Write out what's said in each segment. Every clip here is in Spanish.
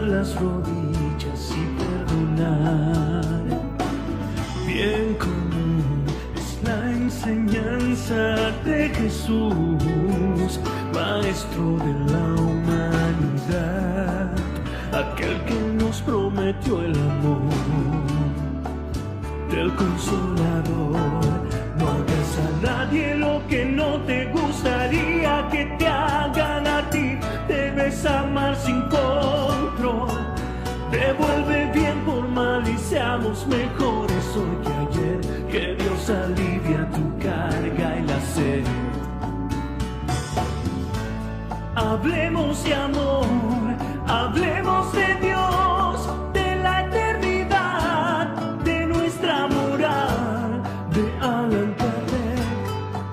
doblar las rodillas y perdonar. Bien común es la enseñanza de Jesús, Maestro de la humanidad, aquel que nos prometió el amor del Consolador. No hagas a nadie lo que no te gustaría que te hagan a ti. Debes amar sin control. Devuelve bien por mal y seamos mejores hoy que ayer. Que Dios alivia tu carga y la sed. Hablemos de amor, hablemos de Dios, de la eternidad, de nuestra moral, de Allan Kardec.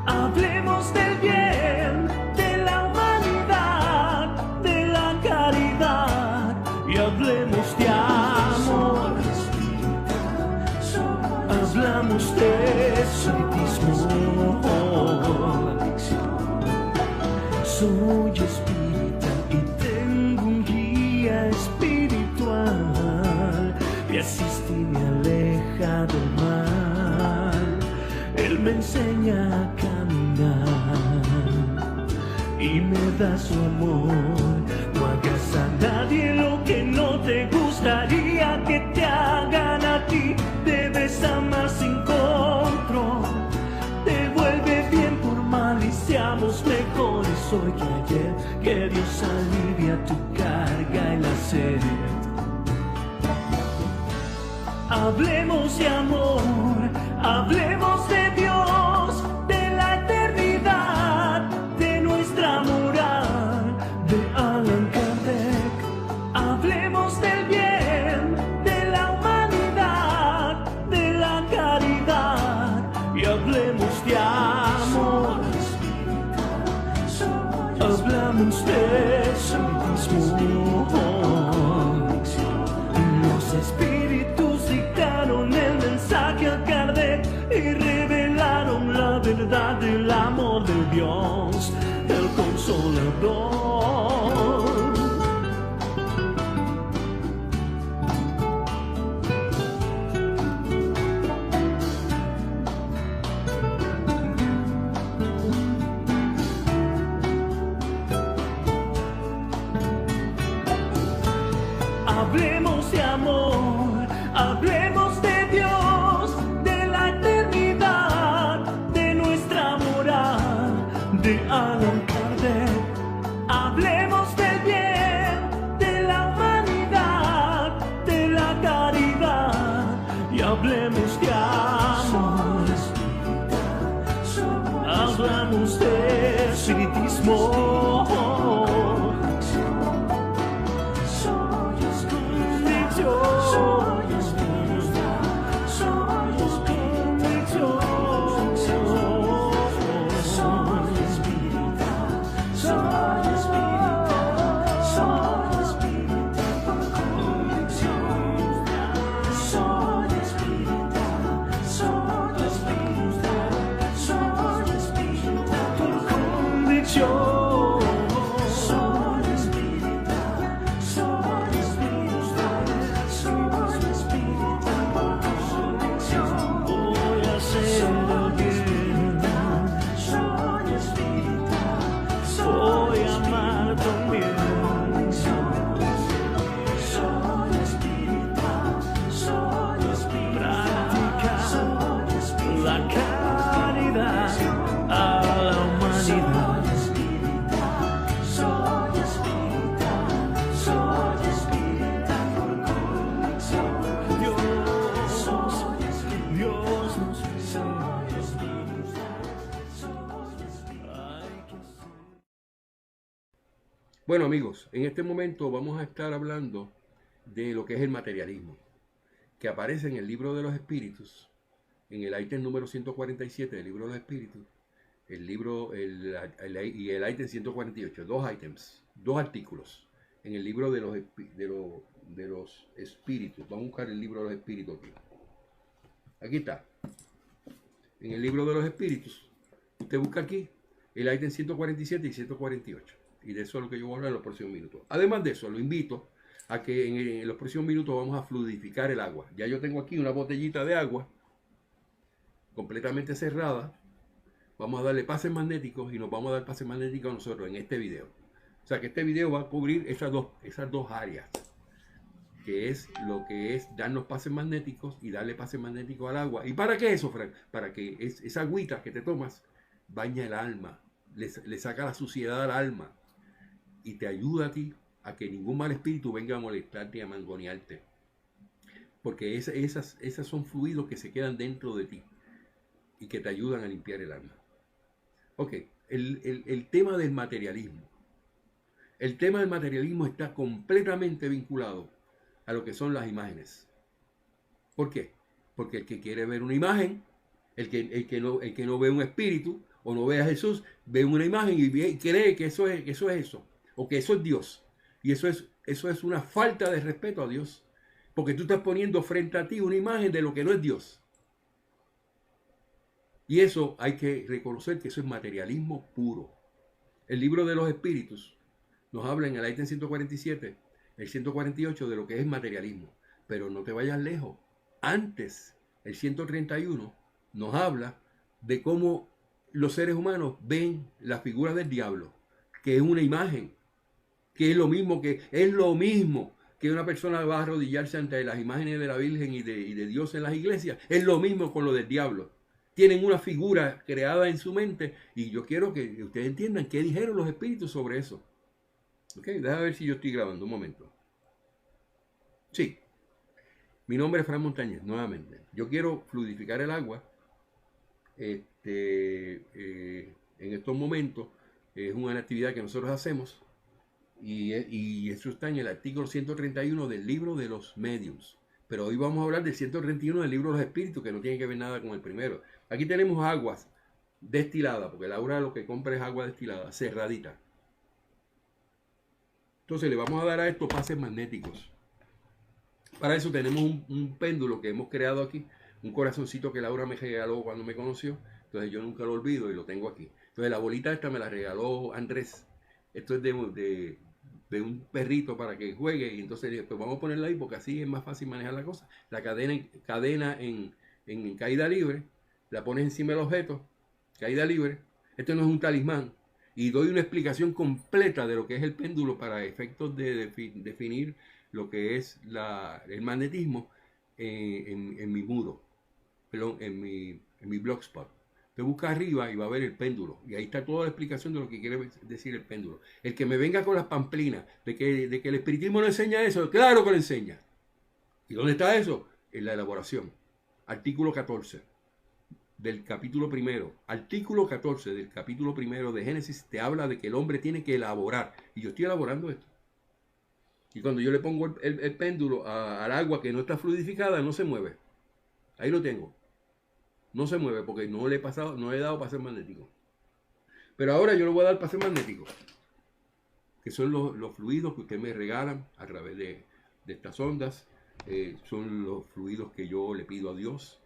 Hablemos del bien, de la humanidad, de la caridad, y hablemos de amor. Hablamos de espiritismo. Soy espírita y tengo un guía espiritual. Me asiste y me aleja del mal. Él me enseña a caminar y me da su amor. No hagas a nadie lo que no te gustaría que te hagan a ti. Debes amar sin control. Devuelve bien por mal y seamos mejores hoy que ayer. Que Dios alivia tu carga y la sed. Hablemos de amor, hablemos de Dios, de la eternidad, de nuestra moral, de Allan Kardec. Hablemos del bien, de la humanidad, de la caridad, y hablemos de amor. Hablamos de espiritismo. Los espíritus dictaron el mensaje a Kardec y revelaron la verdad del amor de Dios, el Consolador. Hablemos de amor, hablemos de Dios, de la eternidad, de nuestra moral, de Allan Kardec. Hablemos del bien, de la humanidad, de la caridad, y hablemos de amor. Hablamos de espiritismo. Bueno amigos, en este momento vamos a estar hablando de lo que es el materialismo, que aparece en el libro de los espíritus, en el ítem número 147 del libro de los espíritus, y el ítem 148, dos ítems, dos artículos, en el libro de los espíritus. Vamos a buscar el libro de los espíritus aquí. Aquí está. En el libro de los espíritus, usted busca aquí el ítem 147 y 148. Y de eso es lo que yo voy a hablar en los próximos minutos. Además de eso, lo invito a que en los próximos minutos vamos a fluidificar el agua. Ya yo tengo aquí una botellita de agua completamente cerrada. Vamos a darle pases magnéticos y nos vamos a dar pases magnéticos a nosotros en este video. O sea que este video va a cubrir esas dos áreas, que es lo que es darnos pases magnéticos y darle pases magnéticos al agua. ¿Y para qué eso, Frank? Para que esa agüita que te tomas baña el alma, le saca la suciedad al alma y te ayuda a ti a que ningún mal espíritu venga a molestarte y a mangonearte. Porque esas son fluidos que se quedan dentro de ti y que te ayudan a limpiar el alma. Ok, el tema del materialismo. El tema del materialismo está completamente vinculado a lo que son las imágenes. ¿Por qué? Porque el que quiere ver una imagen, el que no ve un espíritu o no ve a Jesús, ve una imagen y cree que eso es eso, o que eso es Dios. Y eso es una falta de respeto a Dios, porque tú estás poniendo frente a ti una imagen de lo que no es Dios. Y eso hay que reconocer que eso es materialismo puro. El libro de los espíritus nos habla en el ítem 147, el 148 de lo que es materialismo. Pero no te vayas lejos. Antes, el 131 nos habla de cómo los seres humanos ven la figura del diablo, que es una imagen, que es lo mismo que una persona va a arrodillarse ante las imágenes de la Virgen y de Dios en las iglesias. Es lo mismo con lo del diablo. Tienen una figura creada en su mente y yo quiero que ustedes entiendan qué dijeron los espíritus sobre eso. Ok, déjame ver si yo estoy grabando un momento. Sí, mi nombre es Fran Montañez, nuevamente. Yo quiero fluidificar el agua. En estos momentos es una actividad que nosotros hacemos y eso está en el artículo 131 del libro de los mediums. Pero hoy vamos a hablar del 131 del libro de los espíritus, que no tiene que ver nada con el primero. Aquí tenemos aguas destiladas, porque Laura lo que compra es agua destilada, cerradita. Entonces le vamos a dar a estos pases magnéticos. Para eso tenemos un péndulo que hemos creado aquí, un corazoncito que Laura me regaló cuando me conoció. Entonces yo nunca lo olvido y lo tengo aquí. Entonces la bolita esta me la regaló Andrés. Esto es de un perrito para que juegue, y entonces pues vamos a ponerla ahí porque así es más fácil manejar la cosa. La cadena en caída libre, la pones encima del objeto, caída libre. Esto no es un talismán, y doy una explicación completa de lo que es el péndulo para efectos de definir lo que es el magnetismo en mi muro, perdón, en mi blogspot. Te busca arriba y va a ver el péndulo. Y ahí está toda la explicación de lo que quiere decir el péndulo. El que me venga con las pamplinas de que el espiritismo no enseña eso, claro que lo enseña. ¿Y dónde está eso? En la elaboración. Artículo 14 del capítulo primero. Artículo 14 del capítulo primero de Génesis te habla de que el hombre tiene que elaborar. Y yo estoy elaborando esto. Y cuando yo le pongo el péndulo al agua que no está fluidificada, no se mueve. Ahí lo tengo. No se mueve porque no le he dado pase magnético. Pero ahora yo le voy a dar pase magnético, que son los fluidos que ustedes me regalan a través de estas ondas. Son los fluidos que yo le pido a Dios,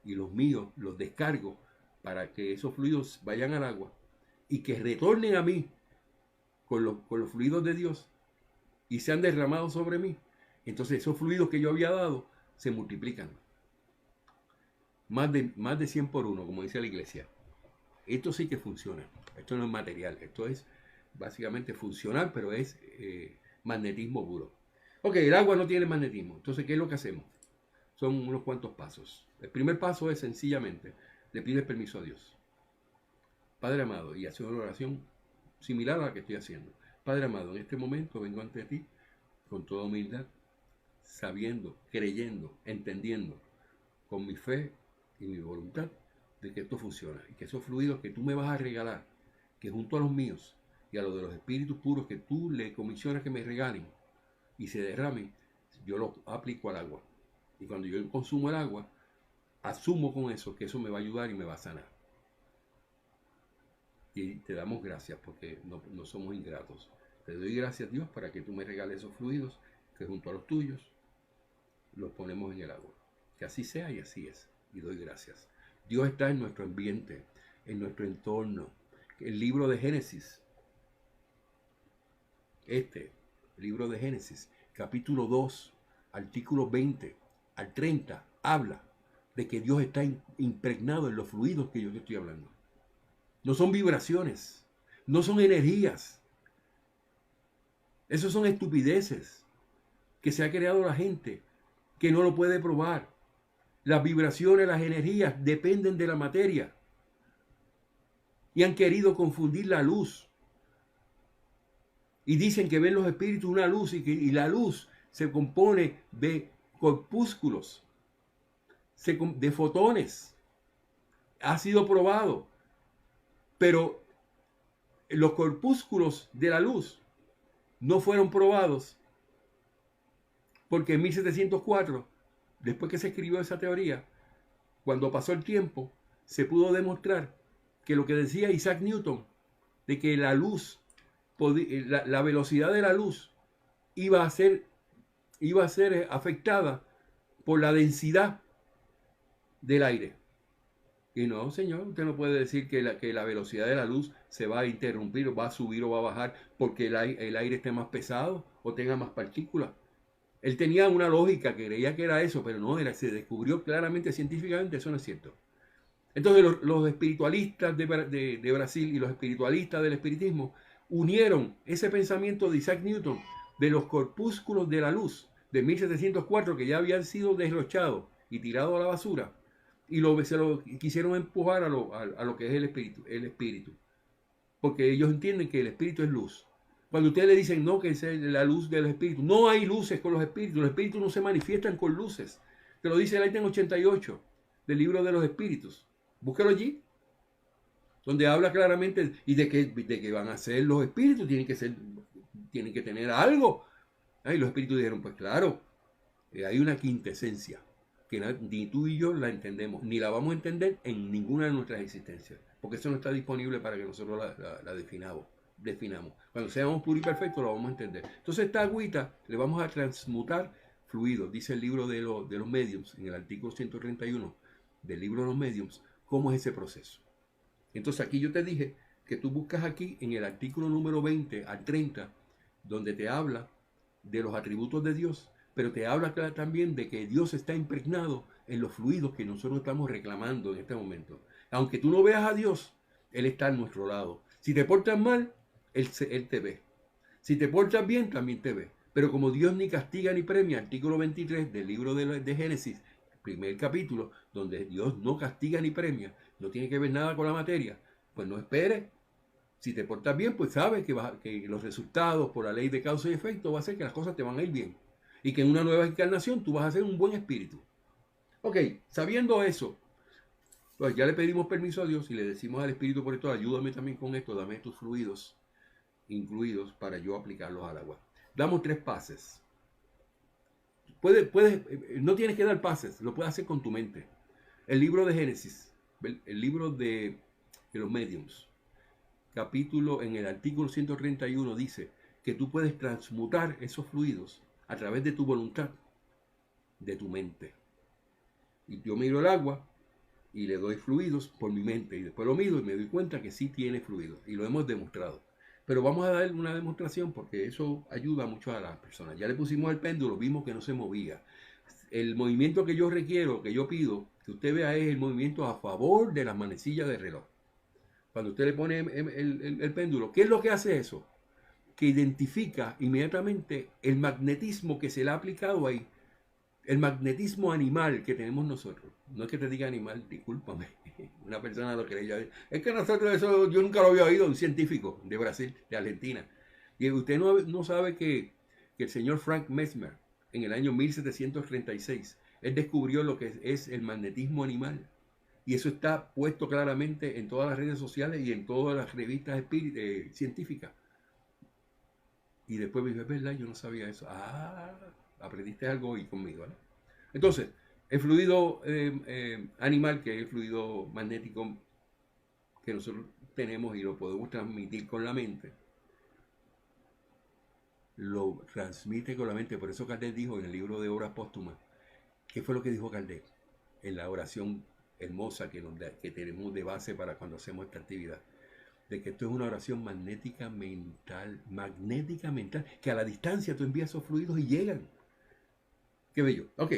y los míos los descargo para que esos fluidos vayan al agua y que retornen a mí con los fluidos de Dios y sean derramados sobre mí. Entonces esos fluidos que yo había dado se multiplican. Más de 100 por 1, como dice la iglesia. Esto sí que funciona. Esto no es material. Esto es básicamente funcional, pero es magnetismo puro. Ok, el agua no tiene magnetismo. Entonces, ¿qué es lo que hacemos? Son unos cuantos pasos. El primer paso es sencillamente, le pides permiso a Dios. Padre amado, y hacer una oración similar a la que estoy haciendo. Padre amado, en este momento vengo ante ti con toda humildad, sabiendo, creyendo, entendiendo, con mi fe y mi voluntad, de que esto funciona y que esos fluidos que tú me vas a regalar, que junto a los míos y a los de los espíritus puros que tú le comisionas que me regalen y se derramen, yo lo aplico al agua. Y cuando yo consumo el agua, asumo con eso que eso me va a ayudar y me va a sanar. Y te damos gracias porque no somos ingratos. Te doy gracias, Dios, para que tú me regales esos fluidos que junto a los tuyos los ponemos en el agua. Que así sea y así es. Y doy gracias. Dios está en nuestro ambiente, en nuestro entorno. El libro de Génesis, libro de Génesis, capítulo 2, artículo 20 al 30, habla de que Dios está impregnado en los fluidos que yo te estoy hablando. No son vibraciones, no son energías. Esos son estupideces que se ha creado la gente que no lo puede probar. Las vibraciones, las energías dependen de la materia. Y han querido confundir la luz. Y dicen que ven los espíritus una luz y la luz se compone de corpúsculos, de fotones. Ha sido probado. Pero los corpúsculos de la luz no fueron probados porque en 1704, después que se escribió esa teoría, cuando pasó el tiempo, se pudo demostrar que lo que decía Isaac Newton, de que la luz, la velocidad de la luz iba a ser afectada por la densidad del aire. Y no, señor, usted no puede decir que la velocidad de la luz se va a interrumpir, o va a subir o va a bajar porque el aire esté más pesado o tenga más partículas. Él tenía una lógica que creía que era eso, pero no, se descubrió claramente científicamente, eso no es cierto. Entonces los espiritualistas de Brasil y los espiritualistas del espiritismo unieron ese pensamiento de Isaac Newton de los corpúsculos de la luz de 1704, que ya habían sido derrochados y tirados a la basura, y se lo quisieron empujar a lo que es el espíritu. Porque ellos entienden que el espíritu es luz. Cuando ustedes le dicen no, que es la luz del espíritu, no hay luces con los espíritus no se manifiestan con luces. Te lo dice el ítem 88 del libro de los espíritus. Búscalo allí, donde habla claramente y de que van a ser los espíritus, tienen que tener algo. Y los espíritus dijeron, pues claro, hay una quintesencia que ni tú y yo la entendemos, ni la vamos a entender en ninguna de nuestras existencias, porque eso no está disponible para que nosotros la definamos. Cuando seamos puros y perfectos lo vamos a entender. Entonces esta agüita le vamos a transmutar fluidos, dice el libro de los mediums, en el artículo 131 del libro de los mediums, cómo es ese proceso. Entonces aquí yo te dije que tú buscas aquí en el artículo número 20 al 30, donde te habla de los atributos de Dios, pero te habla también de que Dios está impregnado en los fluidos que nosotros estamos reclamando en este momento. Aunque tú no veas a Dios, Él está a nuestro lado. Si te portas mal, Él te ve. Si te portas bien, también te ve. Pero como Dios ni castiga ni premia, artículo 23 del libro de Génesis, primer capítulo, donde Dios no castiga ni premia, no tiene que ver nada con la materia, pues no esperes. Si te portas bien, pues sabes que los resultados por la ley de causa y efecto va a ser que las cosas te van a ir bien. Y que en una nueva encarnación tú vas a ser un buen espíritu. Ok, sabiendo eso, pues ya le pedimos permiso a Dios y le decimos al espíritu por esto, ayúdame también con esto, dame tus fluidos incluidos para yo aplicarlos al agua. Damos 3 pases. No tienes que dar pases, lo puedes hacer con tu mente. El libro de Génesis, el libro de los mediums, capítulo en el artículo 131 dice que tú puedes transmutar esos fluidos a través de tu voluntad, de tu mente. Y yo miro el agua y le doy fluidos por mi mente y después lo mido y me doy cuenta que sí tiene fluidos y lo hemos demostrado. Pero vamos a dar una demostración porque eso ayuda mucho a las personas. Ya le pusimos el péndulo, vimos que no se movía. El movimiento que yo requiero, que yo pido, que usted vea es el movimiento a favor de las manecillas del reloj. Cuando usted le pone el péndulo, ¿qué es lo que hace eso? Que identifica inmediatamente el magnetismo que se le ha aplicado ahí. El magnetismo animal que tenemos nosotros. No es que te diga animal, discúlpame. Una persona lo cree. Es que nosotros eso, yo nunca lo había oído, un científico de Brasil, de Argentina. Y usted no sabe que el señor Frank Mesmer, en el año 1736, él descubrió lo que es el magnetismo animal. Y eso está puesto claramente en todas las redes sociales y en todas las revistas científicas. Y después me dijo, es verdad, yo no sabía eso. Aprendiste algo hoy conmigo, ¿vale? Entonces, el fluido animal, que es el fluido magnético que nosotros tenemos y lo podemos transmitir con la mente, lo transmite con la mente. Por eso Kardec dijo en el libro de Obras Póstumas, ¿qué fue lo que dijo Kardec? En la oración hermosa que tenemos de base para cuando hacemos esta actividad. de que esto es una oración magnética mental, que a la distancia tú envías esos fluidos y llegan. Qué bello. Ok,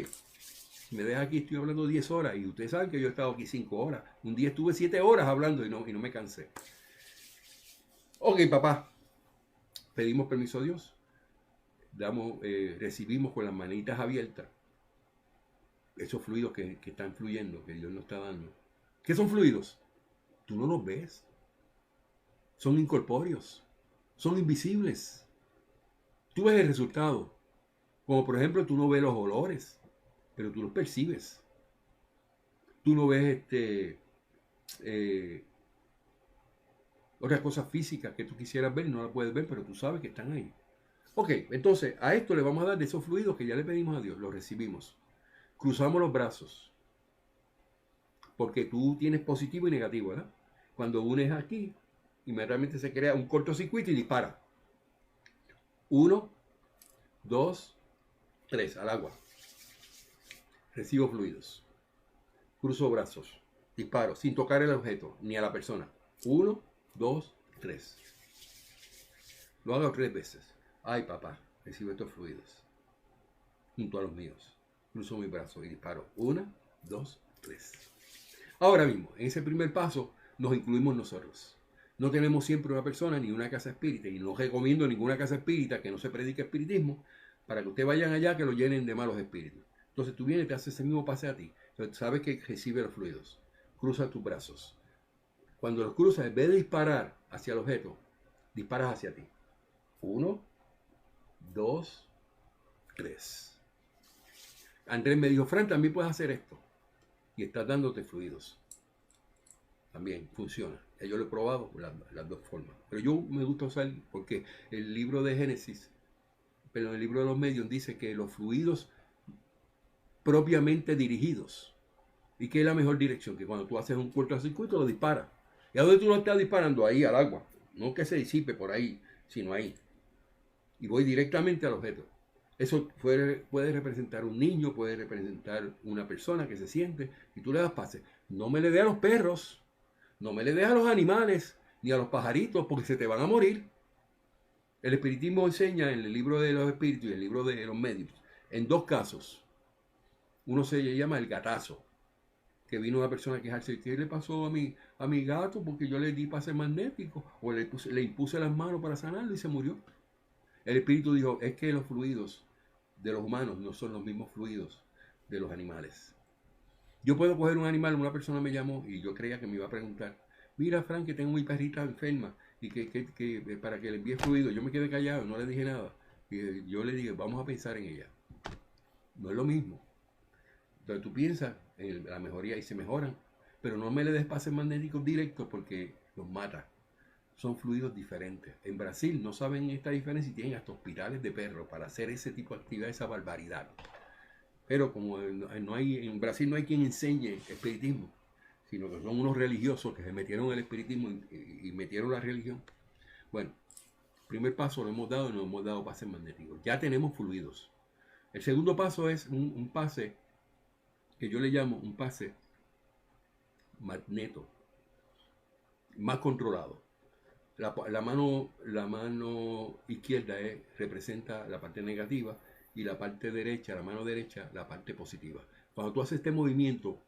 me deja aquí, estoy hablando 10 horas y ustedes saben que yo he estado aquí 5 horas. Un día estuve 7 horas hablando y no me cansé. Ok, papá, pedimos permiso a Dios, recibimos con las manitas abiertas esos fluidos que están fluyendo, que Dios nos está dando. ¿Qué son fluidos? Tú no los ves. Son incorpóreos, son invisibles. Tú ves el resultado. Como por ejemplo, tú no ves los olores, pero tú los percibes. Tú no ves otras cosas físicas que tú quisieras ver, no las puedes ver, pero tú sabes que están ahí. Ok, entonces a esto le vamos a dar de esos fluidos que ya le pedimos a Dios, los recibimos. Cruzamos los brazos, porque tú tienes positivo y negativo, ¿verdad? Cuando unes aquí, inmediatamente se crea un cortocircuito y dispara. 1, 2, 3, al agua. Recibo fluidos. Cruzo brazos. Disparo, sin tocar el objeto, ni a la persona. 1, 2, 3. Lo hago 3 veces. Ay, papá, recibo estos fluidos. Junto a los míos. Cruzo mi brazo y disparo. 1, 2, 3. Ahora mismo, en ese primer paso, nos incluimos nosotros. No tenemos siempre una persona ni una casa espírita, y no recomiendo ninguna casa espírita que no se predique espiritismo, para que ustedes vayan allá que lo llenen de malos espíritus. Entonces tú vienes y te haces ese mismo pase a ti. Entonces sabes que recibe los fluidos. Cruza tus brazos. Cuando los cruzas, en vez de disparar hacia el objeto, disparas hacia ti. 1, 2, 3. Andrés me dijo, Fran, también puedes hacer esto. Y estás dándote fluidos. También funciona. Yo lo he probado las dos formas. Pero yo me gusta usar, porque el libro de Génesis, pero el libro de los medios dice que los fluidos propiamente dirigidos, y que es la mejor dirección, que cuando tú haces un cortocircuito lo disparas. ¿Y a dónde tú lo estás disparando? Ahí, al agua. No que se disipe por ahí, sino ahí. Y voy directamente al objeto. Eso puede representar un niño, puede representar una persona que se siente, y tú le das pase. No me le dé a los perros, no me le dé a los animales, ni a los pajaritos, porque se te van a morir. El espiritismo enseña en el libro de los espíritus y el libro de los medios, en 2 casos. Uno se llama el gatazo, que vino una persona a quejarse, ¿qué le pasó a mi gato? Porque yo le di pase magnético, o le impuse las manos para sanarlo y se murió. El espíritu dijo, es que los fluidos de los humanos no son los mismos fluidos de los animales. Yo puedo coger un animal, una persona me llamó y yo creía que me iba a preguntar, mira Frank, que tengo mi perrita enferma y que para que le envíe fluido. Yo me quedé callado, no le dije nada. Y yo le dije, vamos a pensar en ella. No es lo mismo. Entonces tú piensas en la mejoría y se mejoran, pero no me le des pases magnéticos directos porque los mata. Son fluidos diferentes. En Brasil no saben esta diferencia y tienen hasta hospitales de perros para hacer ese tipo de actividad, esa barbaridad. Pero como en Brasil no hay quien enseñe espiritismo, sino que son unos religiosos que se metieron en el espiritismo y metieron la religión. Bueno, primer paso lo hemos dado y nos hemos dado pases magnéticos. Ya tenemos fluidos. El segundo paso es un pase que yo le llamo un pase magneto, más controlado. La mano izquierda representa la parte negativa y la parte derecha, la mano derecha, la parte positiva. Cuando tú haces este movimiento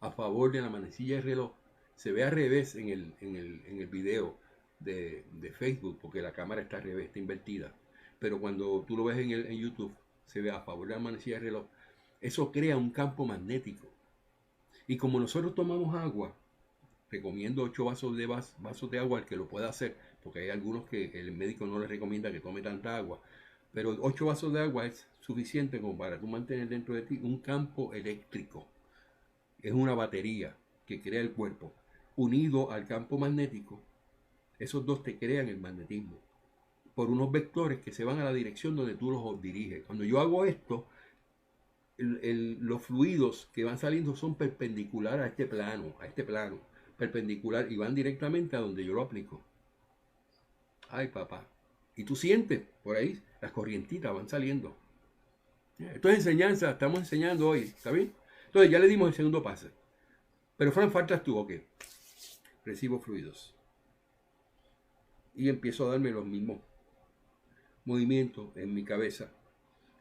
a favor de la manecilla del reloj, se ve al revés en el video de Facebook, porque la cámara está al revés, está invertida. Pero cuando tú lo ves en YouTube, se ve a favor de la manecilla del reloj. Eso crea un campo magnético. Y como nosotros tomamos agua, recomiendo 8 vasos de agua al que lo pueda hacer, porque hay algunos que el médico no les recomienda que tome tanta agua, pero 8 vasos de agua es suficiente como para tú mantener dentro de ti un campo eléctrico. Es una batería que crea el cuerpo, unido al campo magnético. Esos dos te crean el magnetismo, por unos vectores que se van a la dirección donde tú los diriges. Cuando yo hago esto, los fluidos que van saliendo son perpendiculares a este plano, perpendicular, y van directamente a donde yo lo aplico. Ay, papá. Y tú sientes por ahí, las corrientitas van saliendo. Esto es enseñanza, estamos enseñando hoy, ¿está bien? Entonces ya le dimos el segundo pase. Pero Fran, faltas tú, ok. recibo fluidos. Y empiezo a darme los mismos movimientos en mi cabeza,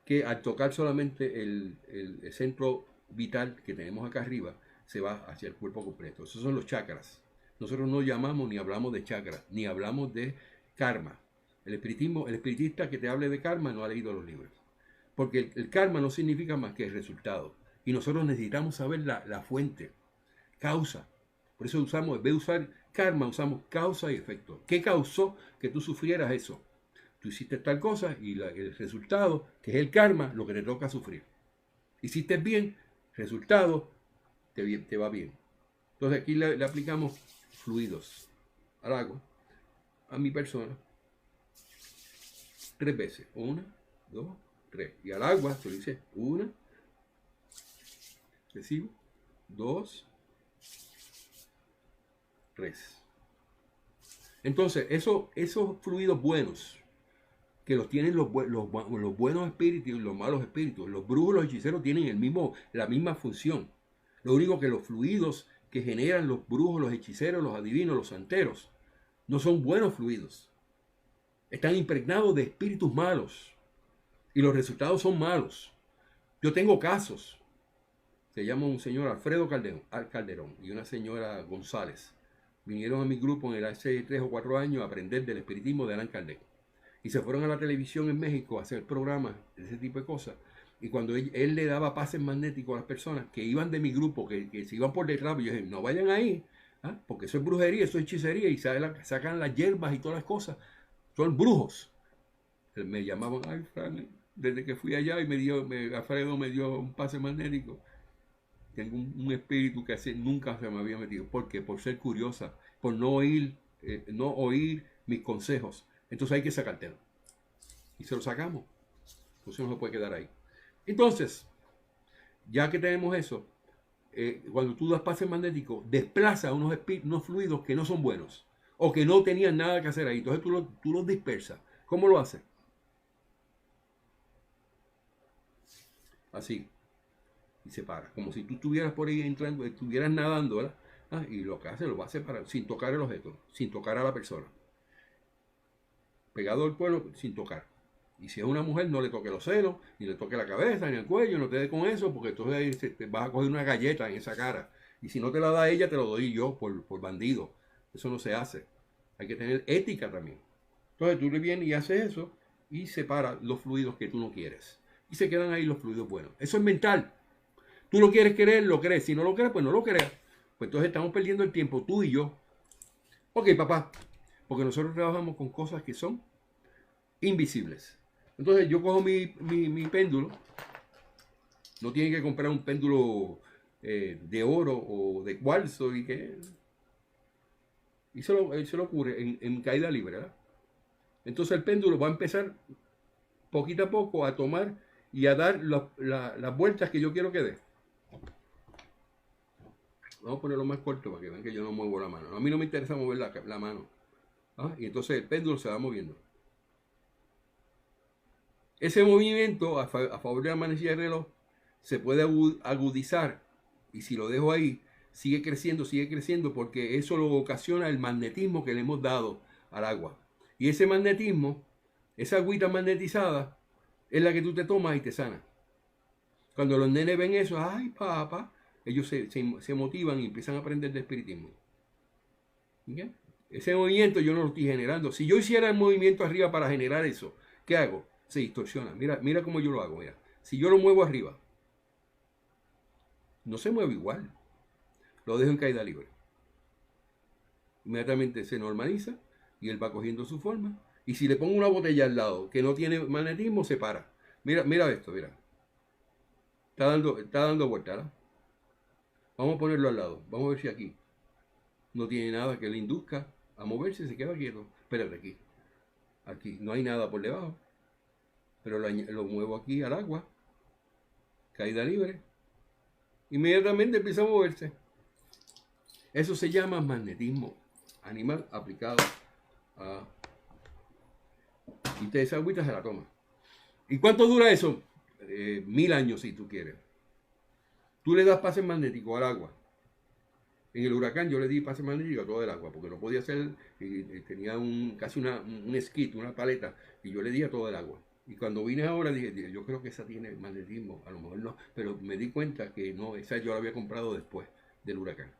que al tocar solamente el centro vital que tenemos acá arriba, se va hacia el cuerpo completo. Esos son los chakras. Nosotros no llamamos ni hablamos de chakras, ni hablamos de karma. El espiritista que te hable de karma no ha leído los libros. Porque el karma no significa más que el resultado. Y nosotros necesitamos saber la fuente, causa. Por eso usamos, en vez de usar karma, usamos causa y efecto. ¿Qué causó que tú sufrieras eso? Tú hiciste tal cosa y el resultado, que es el karma, lo que te toca sufrir. Hiciste bien, resultado, te va bien. Entonces aquí le aplicamos fluidos al agua, a mi persona, 3 veces. 1, 2, 3. Y al agua se lo dice 1, recibo, 2, 3. Entonces, esos fluidos buenos, que los tienen los buenos espíritus y los malos espíritus, los brujos, los hechiceros tienen la misma función. Lo único que los fluidos que generan los brujos, los hechiceros, los adivinos, los santeros, no son buenos fluidos. Están impregnados de espíritus malos. Y los resultados son malos. Yo tengo casos. Se llama un señor Alfredo Calderón y una señora González. Vinieron a mi grupo hace 3 o 4 años a aprender del espiritismo de Allan Kardec. Y se fueron a la televisión en México a hacer programas de ese tipo de cosas. Y cuando él le daba pases magnéticos a las personas que iban de mi grupo, que se iban por detrás, yo dije, no vayan ahí, porque eso es brujería, eso es hechicería, y sacan las hierbas y todas las cosas. Son brujos. Me llamaban, ay, Fran, desde que fui allá y Alfredo me dio un pase magnético. Tengo un espíritu que nunca se me había metido. ¿Por qué? Por ser curiosa, por no oír mis consejos. Entonces hay que sacártelo. Y se lo sacamos. Entonces no se puede quedar ahí. Entonces, ya que tenemos eso, cuando tú das pase magnético, desplaza unos fluidos que no son buenos o que no tenían nada que hacer ahí. Entonces tú los dispersas. ¿Cómo lo haces? Así. Y se para. Como si tú estuvieras por ahí entrando, estuvieras nadando, ¿verdad? Y lo que hace, lo va a separar sin tocar el objeto, sin tocar a la persona. Pegado al cuerpo, sin tocar. Y si es una mujer, no le toque los senos, ni le toque la cabeza, ni el cuello, no te dé con eso, porque entonces ahí te vas a coger una galleta en esa cara. Y si no te la da ella, te lo doy yo por bandido. Eso no se hace. Hay que tener ética también. Entonces tú le vienes y haces eso y separa los fluidos que tú no quieres. Y se quedan ahí los fluidos buenos. Eso es mental. Tú lo quieres creer, lo crees. Si no lo crees, pues no lo creas. Pues entonces estamos perdiendo el tiempo, tú y yo. Ok, papá. Porque nosotros trabajamos con cosas que son invisibles. Entonces yo cojo mi péndulo. No tienen que comprar un péndulo de oro o de cuarzo y se lo ocurre en caída libre, ¿verdad? Entonces el péndulo va a empezar poquito a poco a tomar y a dar las vueltas que yo quiero que dé. Vamos a ponerlo más corto para que vean que yo no muevo la mano. A mí no me interesa mover la mano. Y entonces el péndulo se va moviendo. Ese movimiento a favor de la manecilla del reloj se puede agudizar. Y si lo dejo ahí, sigue creciendo porque eso lo ocasiona el magnetismo que le hemos dado al agua. Y ese magnetismo, esa agüita magnetizada, es la que tú te tomas y te sana. Cuando los nenes ven eso, ay papá, ellos se motivan y empiezan a aprender de espiritismo. ¿Okay? Ese movimiento yo no lo estoy generando. Si yo hiciera el movimiento arriba para generar eso, ¿qué hago? Se distorsiona. Mira cómo yo lo hago. Mira. Si yo lo muevo arriba, no se mueve igual. Lo dejo en caída libre. Inmediatamente se normaliza y él va cogiendo su forma. Y si le pongo una botella al lado que no tiene magnetismo, se para. Mira esto, mira. Está dando vuelta, ¿verdad? Vamos a ponerlo al lado. Vamos a ver si aquí no tiene nada que le induzca a moverse, se queda quieto. Espérate aquí. Aquí no hay nada por debajo. Pero lo muevo aquí al agua. Caída libre. Inmediatamente empieza a moverse. Eso se llama magnetismo animal aplicado a... Y esa agüita se la toma. ¿Y cuánto dura eso? 1000 años si tú quieres. Tú le das pase magnético al agua. En el huracán yo le di pase magnético a todo el agua, porque no podía hacer, tenía casi un skit, una paleta, y yo le di a todo el agua. Y cuando vine ahora dije, yo creo que esa tiene magnetismo, a lo mejor no, pero me di cuenta que no, esa yo la había comprado después del huracán.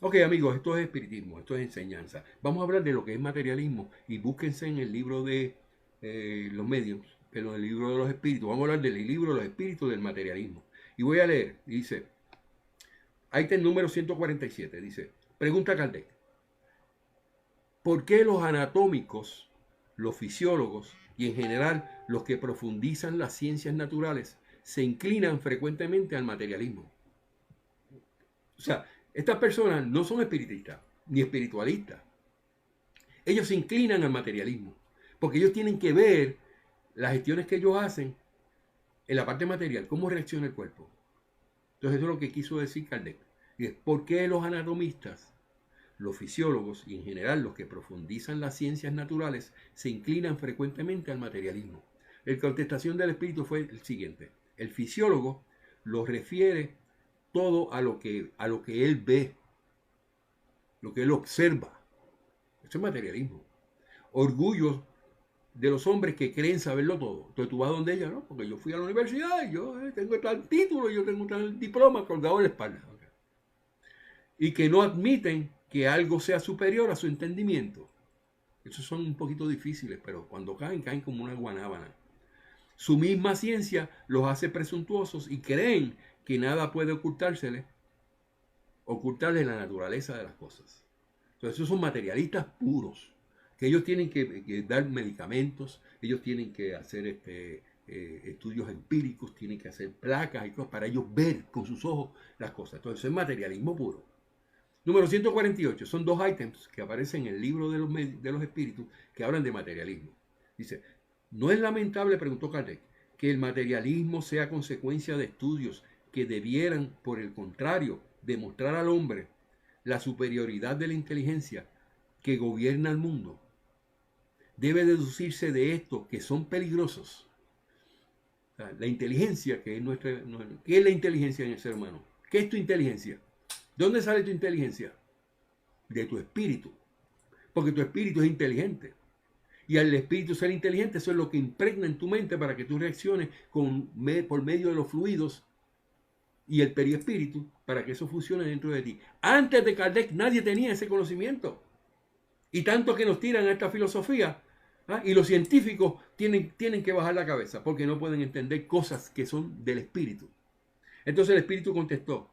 Ok, amigos, esto es espiritismo, esto es enseñanza. Vamos a hablar de lo que es materialismo y búsquense en el libro de los medios, en el libro de los espíritus. Vamos a hablar del libro de los espíritus del materialismo. Y voy a leer, dice, ítem número 147, dice, pregunta Kardec, ¿por qué los anatómicos, los fisiólogos y en general los que profundizan las ciencias naturales se inclinan frecuentemente al materialismo? O sea, estas personas no son espiritistas ni espiritualistas. Ellos se inclinan al materialismo porque ellos tienen que ver las gestiones que ellos hacen en la parte material, cómo reacciona el cuerpo. Entonces eso es lo que quiso decir Kardec. ¿Por qué los anatomistas, los fisiólogos y en general los que profundizan las ciencias naturales se inclinan frecuentemente al materialismo? La contestación del espíritu fue el siguiente. El fisiólogo lo refiere todo a lo que él ve, lo que él observa. Eso es materialismo. Orgullo de los hombres que creen saberlo todo. Entonces tú vas donde ella, ¿no? Porque yo fui a la universidad y yo tengo tal título, yo tengo tal diploma colgado en la espalda. Okay. Y que no admiten que algo sea superior a su entendimiento. Esos son un poquito difíciles, pero cuando caen como una guanábana. Su misma ciencia los hace presuntuosos y creen que nada puede ocultarles la naturaleza de las cosas. Entonces esos son materialistas puros. Que ellos tienen que dar medicamentos, ellos tienen que hacer estudios empíricos, tienen que hacer placas y cosas para ellos ver con sus ojos las cosas. Entonces eso es materialismo puro. Número 148, son dos ítems que aparecen en el libro de los espíritus que hablan de materialismo. Dice, ¿no es lamentable, preguntó Kardec, que el materialismo sea consecuencia de estudios que debieran, por el contrario, demostrar al hombre la superioridad de la inteligencia que gobierna el mundo? Debe deducirse de esto que son peligrosos. O sea, la inteligencia, que es ¿qué es la inteligencia en el ser humano? ¿Qué es tu inteligencia? ¿De dónde sale tu inteligencia? De tu espíritu. Porque tu espíritu es inteligente. Y al espíritu ser inteligente, eso es lo que impregna en tu mente para que tú reacciones por medio de los fluidos y el periespíritu para que eso funcione dentro de ti. Antes de Kardec nadie tenía ese conocimiento. Y tanto que nos tiran a esta filosofía, y los científicos tienen que bajar la cabeza porque no pueden entender cosas que son del espíritu. Entonces el espíritu contestó,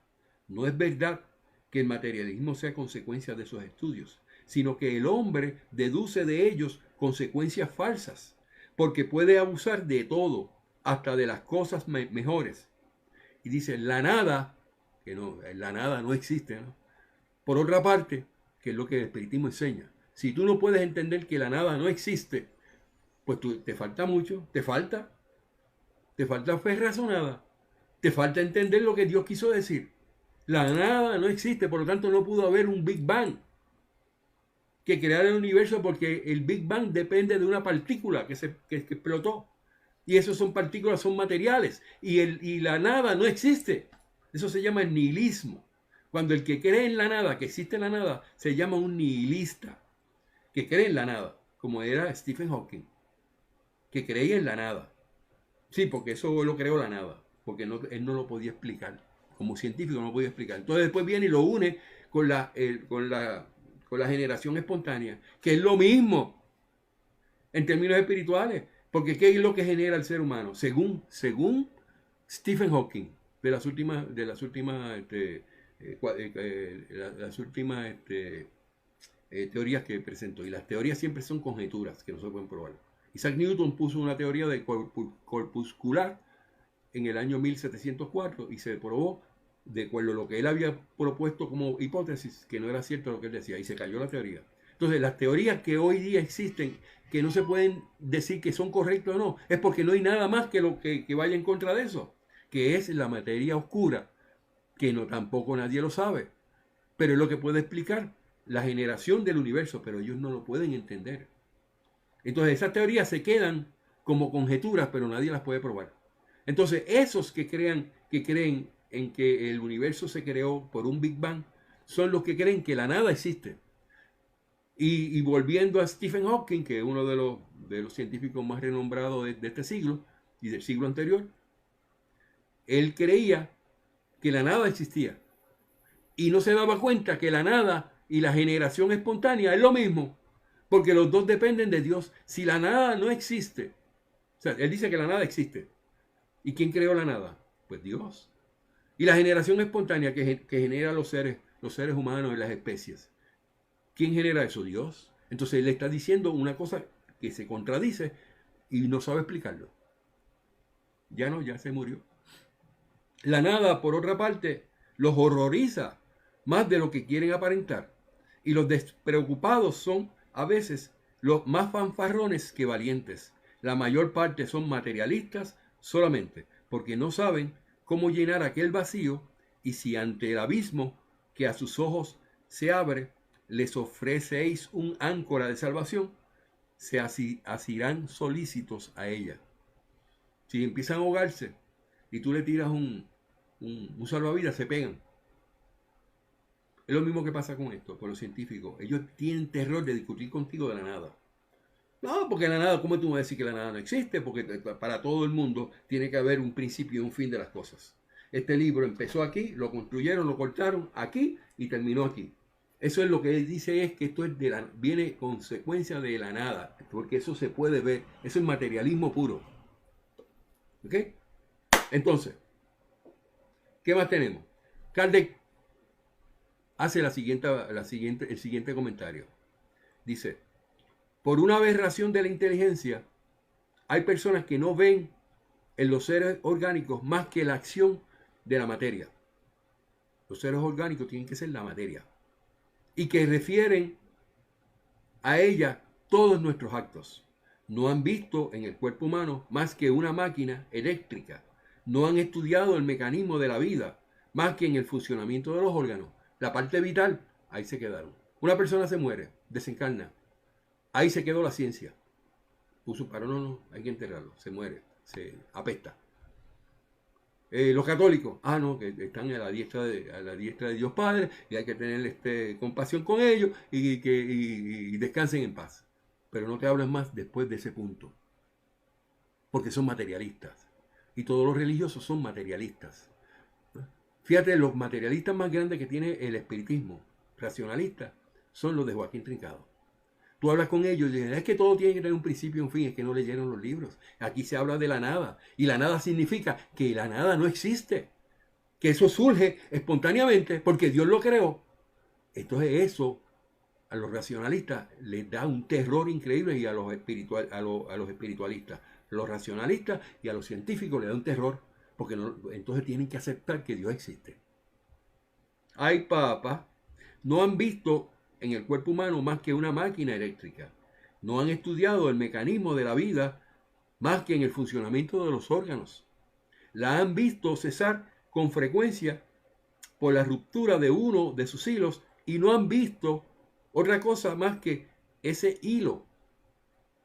no es verdad que el materialismo sea consecuencia de esos estudios, sino que el hombre deduce de ellos consecuencias falsas, porque puede abusar de todo, hasta de las cosas mejores. Y dice, la nada no existe, ¿no? Por otra parte, que es lo que el espiritismo enseña, si tú no puedes entender que la nada no existe, pues te falta mucho, te falta fe razonada, te falta entender lo que Dios quiso decir. La nada no existe, por lo tanto no pudo haber un Big Bang que creara el universo, porque el Big Bang depende de una partícula que explotó. Y esas partículas son materiales. Y la nada no existe. Eso se llama el nihilismo. Cuando el que cree en la nada, que existe la nada, se llama un nihilista. Que cree en la nada, como era Stephen Hawking, que creía en la nada. Sí, porque eso lo creó la nada, porque él no lo podía explicar, como científico no lo podía explicar. Entonces después viene y lo une con la generación espontánea, que es lo mismo en términos espirituales, porque ¿qué es lo que genera el ser humano? Según Stephen Hawking, de las últimas teorías que presentó, y las teorías siempre son conjeturas que no se pueden probar. Isaac Newton puso una teoría de corpuscular en el año 1704 y se probó, de acuerdo a lo que él había propuesto como hipótesis, que no era cierto lo que él decía, y se cayó la teoría. Entonces las teorías que hoy día existen, que no se pueden decir que son correctas o no, es porque no hay nada más que lo que vaya en contra de eso, que es la materia oscura, que tampoco nadie lo sabe, pero es lo que puede explicar la generación del universo, pero ellos no lo pueden entender. Entonces esas teorías se quedan como conjeturas, pero nadie las puede probar. Entonces esos que creen en que el universo se creó por un Big Bang son los que creen que la nada existe. Y volviendo a Stephen Hawking, que es uno de los científicos más renombrados de este siglo y del siglo anterior, él creía que la nada existía. Y no se daba cuenta que la nada y la generación espontánea es lo mismo, porque los dos dependen de Dios. Si la nada no existe, o sea, él dice que la nada existe. ¿Y quién creó la nada? Pues Dios. Y la generación espontánea que genera los seres humanos y las especies. ¿Quién genera eso? Dios. Entonces él le está diciendo una cosa que se contradice y no sabe explicarlo. Ya no, ya se murió. La nada, por otra parte, los horroriza más de lo que quieren aparentar. Y los despreocupados son a veces los más fanfarrones que valientes. La mayor parte son materialistas solamente porque no saben cómo llenar aquel vacío, y si ante el abismo que a sus ojos se abre les ofrecéis un áncora de salvación, se asirán solícitos a ella. Si empiezan a ahogarse y tú le tiras un salvavidas, se pegan. Es lo mismo que pasa con esto, con los científicos. Ellos tienen terror de discutir contigo de la nada. No, porque la nada, ¿cómo tú vas a decir que la nada no existe? Porque para todo el mundo tiene que haber un principio y un fin de las cosas. Este libro empezó aquí, lo construyeron, lo cortaron aquí y terminó aquí. Eso es lo que él dice, es que esto es viene consecuencia de la nada, porque eso se puede ver, eso es materialismo puro. ¿Ok? Entonces, ¿qué más tenemos? Kardec hace el siguiente comentario. Dice, por una aberración de la inteligencia, hay personas que no ven en los seres orgánicos más que la acción de la materia. Los seres orgánicos tienen que ser la materia. Y que refieren a ella todos nuestros actos. No han visto en el cuerpo humano más que una máquina eléctrica. No han estudiado el mecanismo de la vida más que en el funcionamiento de los órganos. La parte vital, ahí se quedaron. Una persona se muere, desencarna. Ahí se quedó la ciencia. Pero no, hay que enterrarlo. Se muere, se apesta. Los católicos, no, que están a la diestra de Dios Padre y hay que tener compasión con ellos y descansen en paz. Pero no te hablan más después de ese punto, porque son materialistas y todos los religiosos son materialistas. Fíjate, los materialistas más grandes que tiene el espiritismo racionalista son los de Joaquín Trincado. Tú hablas con ellos y dicen, es que todo tiene que tener un principio y un fin, es que no leyeron los libros. Aquí se habla de la nada. Y la nada significa que la nada no existe. Que eso surge espontáneamente porque Dios lo creó. Entonces eso a los racionalistas les da un terror increíble y a los espiritualistas. Los racionalistas y a los científicos les da un terror porque entonces tienen que aceptar que Dios existe. Ay, papá, no han visto en el cuerpo humano más que una máquina eléctrica. No han estudiado el mecanismo de la vida más que en el funcionamiento de los órganos. La han visto cesar con frecuencia por la ruptura de uno de sus hilos y no han visto otra cosa más que ese hilo,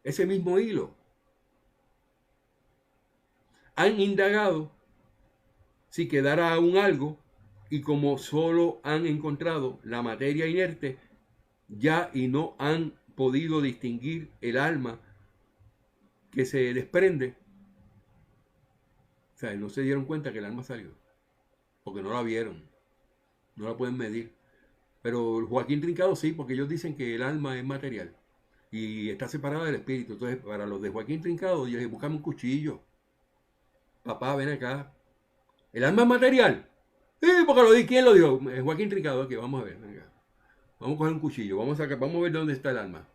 ese mismo hilo. Han indagado si quedara aún algo y como solo han encontrado la materia inerte, ya y no han podido distinguir el alma que se desprende. O sea, no se dieron cuenta que el alma salió, porque no la vieron, no la pueden medir. Pero Joaquín Trincado sí, porque ellos dicen que el alma es material y está separada del espíritu. Entonces, para los de Joaquín Trincado, yo les dije, búscame un cuchillo. Papá, ven acá. ¿El alma es material? Sí, porque lo di. ¿Quién lo dijo? Joaquín Trincado. Aquí, vamos a ver. Venga. Vamos a coger un cuchillo. Vamos a ver dónde está el alma.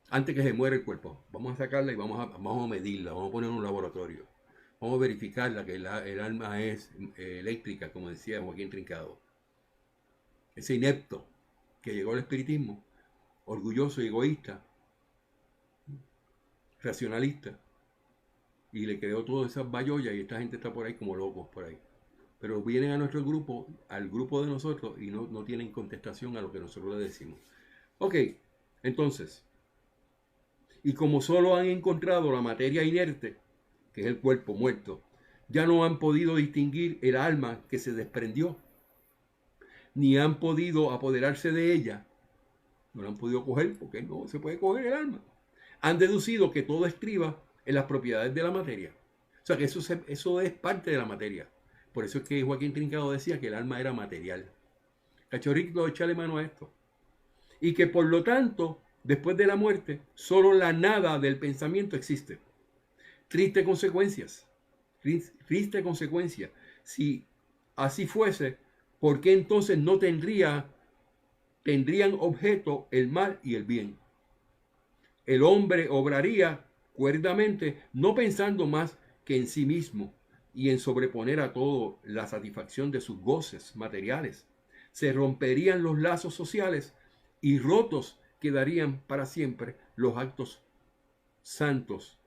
Antes que se muera el cuerpo. Vamos a sacarla y vamos a medirla. Vamos a poner en un laboratorio. Vamos a verificarla, que el alma es eléctrica, como decía Joaquín Trincado. Ese inepto que llegó al espiritismo, orgulloso y egoísta, racionalista, y le creó todas esas bayollas, y esta gente está por ahí como locos por ahí. Pero vienen a nuestro grupo, al grupo de nosotros, y no tienen contestación a lo que nosotros le decimos. Ok, entonces, y como solo han encontrado la materia inerte, que es el cuerpo muerto, ya no han podido distinguir el alma que se desprendió. ni han podido apoderarse de ella, no la han podido coger porque no se puede coger el alma, han deducido que todo estriba en las propiedades de la materia. O sea que eso es parte de la materia. Por eso es que Joaquín Trincado decía que el alma era material. Cachorrito, échale mano a esto. Y que por lo tanto, después de la muerte, solo la nada del pensamiento existe. Triste consecuencia. Si así fuese, ¿por qué entonces no tendrían objeto el mal y el bien? El hombre obraría cuerdamente, no pensando más que en sí mismo y en sobreponer a todo la satisfacción de sus goces materiales. Se romperían los lazos sociales y rotos quedarían para siempre los actos santos,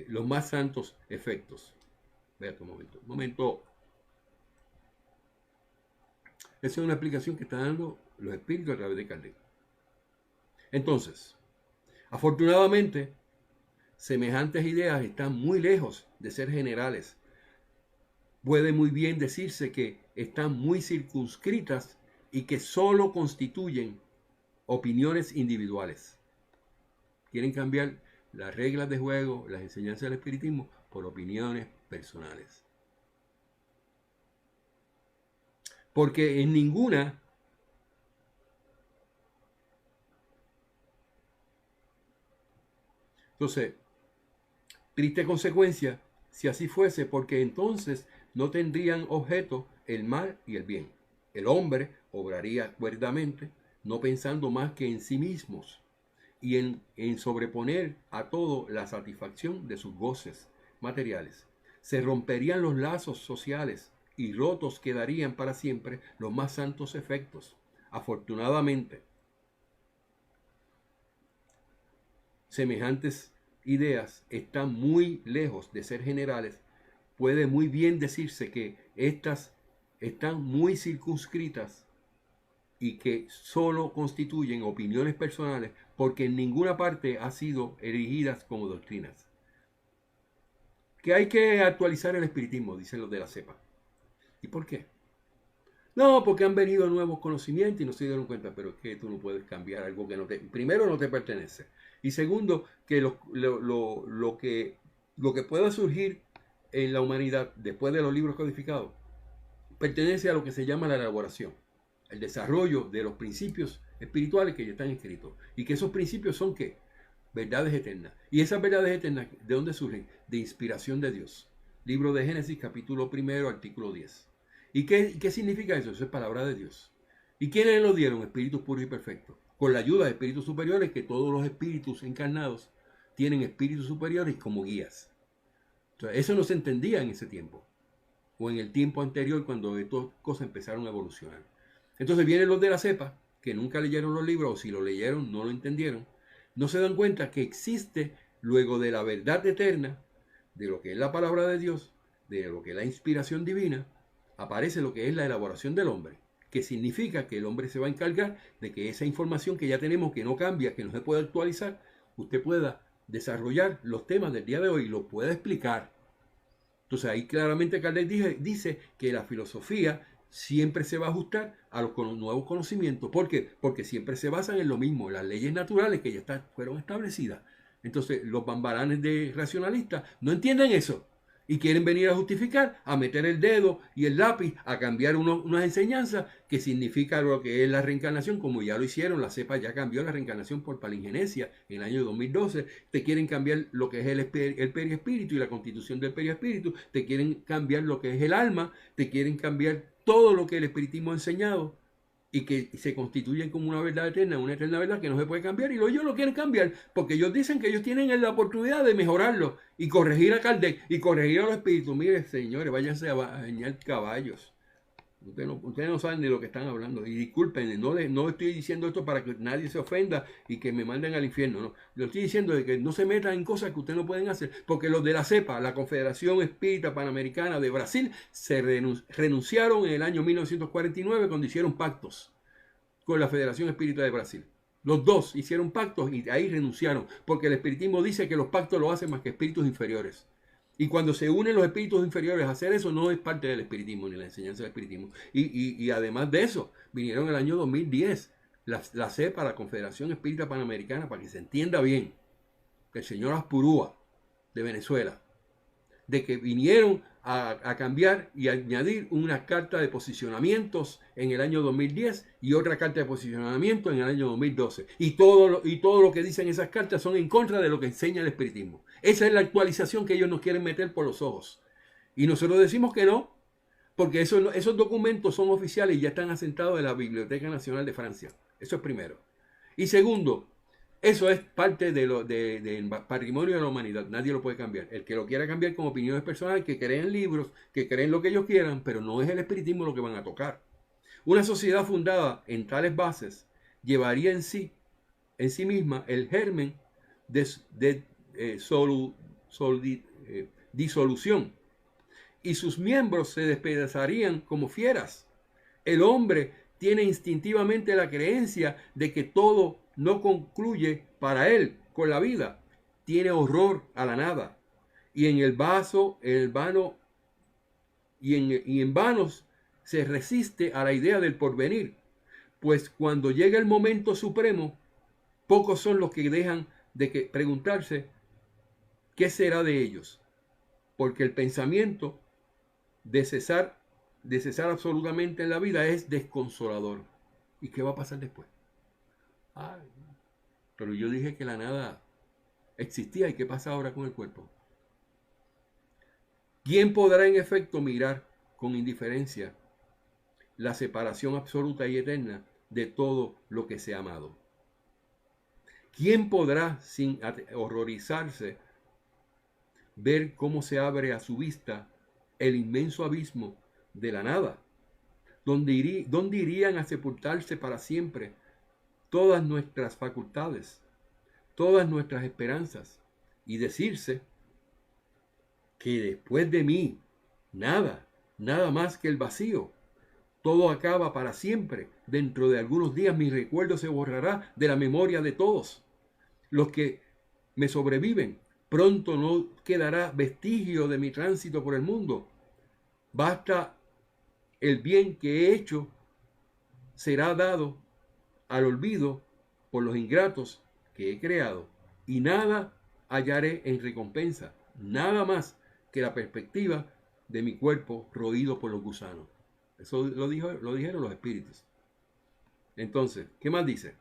los más santos efectos. Espérate un momento. Esa es una explicación que están dando los espíritus a través de Kardec. Entonces, afortunadamente, semejantes ideas están muy lejos de ser generales. Puede muy bien decirse que están muy circunscritas y que solo constituyen opiniones individuales. Quieren cambiar las reglas de juego, las enseñanzas del espiritismo, por opiniones personales. Porque en ninguna entonces, triste consecuencia si así fuese, porque entonces no tendrían objeto el mal y el bien. El hombre obraría cuerdamente, no pensando más que en sí mismos y en sobreponer a todo la satisfacción de sus goces materiales. Se romperían los lazos sociales y rotos quedarían para siempre los más santos efectos. Afortunadamente, semejantes ideas están muy lejos de ser generales. Puede muy bien decirse que estas están muy circunscritas y que solo constituyen opiniones personales porque en ninguna parte han sido erigidas como doctrinas. Que hay que actualizar el espiritismo, dicen los de la cepa. ¿Y por qué? No, porque han venido nuevos conocimientos y no se dieron cuenta, pero es que tú no puedes cambiar algo que primero no te pertenece. Y segundo, que lo que pueda surgir en la humanidad después de los libros codificados pertenece a lo que se llama la elaboración, el desarrollo de los principios espirituales que ya están escritos. Y que esos principios son ¿qué? Verdades eternas. Y esas verdades eternas, ¿de dónde surgen? De inspiración de Dios. Libro de Génesis, capítulo 1, artículo 10. ¿Y qué significa eso? Eso es palabra de Dios. ¿Y quiénes lo dieron? Espíritus puros y perfectos. Con la ayuda de espíritus superiores, que todos los espíritus encarnados tienen espíritus superiores como guías. Entonces, eso no se entendía en ese tiempo. O en el tiempo anterior, cuando estas cosas empezaron a evolucionar. Entonces vienen los de la cepa, que nunca leyeron los libros, o si lo leyeron, no lo entendieron. No se dan cuenta que existe, luego de la verdad eterna, de lo que es la palabra de Dios, de lo que es la inspiración divina, aparece lo que es la elaboración del hombre, que significa que el hombre se va a encargar de que esa información que ya tenemos, que no cambia, que no se puede actualizar, usted pueda desarrollar los temas del día de hoy y los pueda explicar. Entonces ahí claramente Kardec dice que la filosofía siempre se va a ajustar a los nuevos conocimientos. ¿Por qué? Porque siempre se basan en lo mismo, las leyes naturales que ya fueron establecidas. Entonces los bambaranes de racionalistas no entienden eso y quieren venir a justificar, a meter el dedo y el lápiz, a cambiar unas enseñanzas que significa lo que es la reencarnación, como ya lo hicieron. La cepa ya cambió la reencarnación por palingenesia en el año 2012. Te quieren cambiar lo que es el periespíritu y la constitución del periespíritu. Te quieren cambiar lo que es el alma. Te quieren cambiar todo lo que el espiritismo ha enseñado y que se constituyen como una verdad eterna, una eterna verdad que no se puede cambiar, y ellos lo quieren cambiar porque ellos dicen que ellos tienen la oportunidad de mejorarlo y corregir a Kardec y corregir a los espíritus. Mire, señores, váyanse a bañar caballos. Ustedes no saben de lo que están hablando. Y disculpen, no estoy diciendo esto para que nadie se ofenda y que me manden al infierno. No. Lo estoy diciendo de que no se metan en cosas que ustedes no pueden hacer. Porque los de la CEPA, la Confederación Espírita Panamericana de Brasil, se renunciaron en el año 1949 cuando hicieron pactos con la Federación Espírita de Brasil. Los dos hicieron pactos y ahí renunciaron. Porque el espiritismo dice que los pactos lo hacen más que espíritus inferiores. Y cuando se unen los espíritus inferiores a hacer eso, no es parte del espiritismo ni la enseñanza del espiritismo. Y además de eso, vinieron en el año 2010 la CEPA, la Confederación Espírita Panamericana, para que se entienda bien, que el señor Aspurúa de Venezuela, de que vinieron a cambiar y añadir una carta de posicionamientos en el año 2010 y otra carta de posicionamiento en el año 2012. Y todo lo que dicen esas cartas son en contra de lo que enseña el espiritismo. Esa es la actualización que ellos nos quieren meter por los ojos. Y nosotros decimos que no, porque esos documentos son oficiales y ya están asentados en la Biblioteca Nacional de Francia. Eso es primero. Y segundo, eso es parte del patrimonio de la humanidad. Nadie lo puede cambiar. El que lo quiera cambiar con opiniones personales, que creen libros, que creen lo que ellos quieran, pero no es el espiritismo lo que van a tocar. Una sociedad fundada en tales bases llevaría en sí misma el germen de disolución, y sus miembros se despedazarían como fieras. El hombre tiene instintivamente la creencia de que todo no concluye para él con la vida. Tiene horror a la nada. Y en vanos se resiste a la idea del porvenir. Pues cuando llega el momento supremo, pocos son los que dejan de preguntarse qué será de ellos. Porque el pensamiento de cesar absolutamente en la vida es desconsolador. ¿Y qué va a pasar después? Ay, pero yo dije que la nada existía. ¿Y qué pasa ahora con el cuerpo? ¿Quién podrá en efecto mirar con indiferencia la separación absoluta y eterna de todo lo que se ha amado? ¿Quién podrá sin horrorizarse ver cómo se abre a su vista el inmenso abismo de la nada, donde irían a sepultarse para siempre todas nuestras facultades, todas nuestras esperanzas, y decirse que después de mí nada más que el vacío? Todo acaba para siempre. Dentro de algunos días mi recuerdo se borrará de la memoria de todos los que me sobreviven. Pronto no quedará vestigio de mi tránsito por el mundo. Basta el bien que he hecho, será dado al olvido por los ingratos que he creado, y nada hallaré en recompensa, nada más que la perspectiva de mi cuerpo roído por los gusanos. Eso lo dijeron los espíritus. Entonces, ¿qué más dice?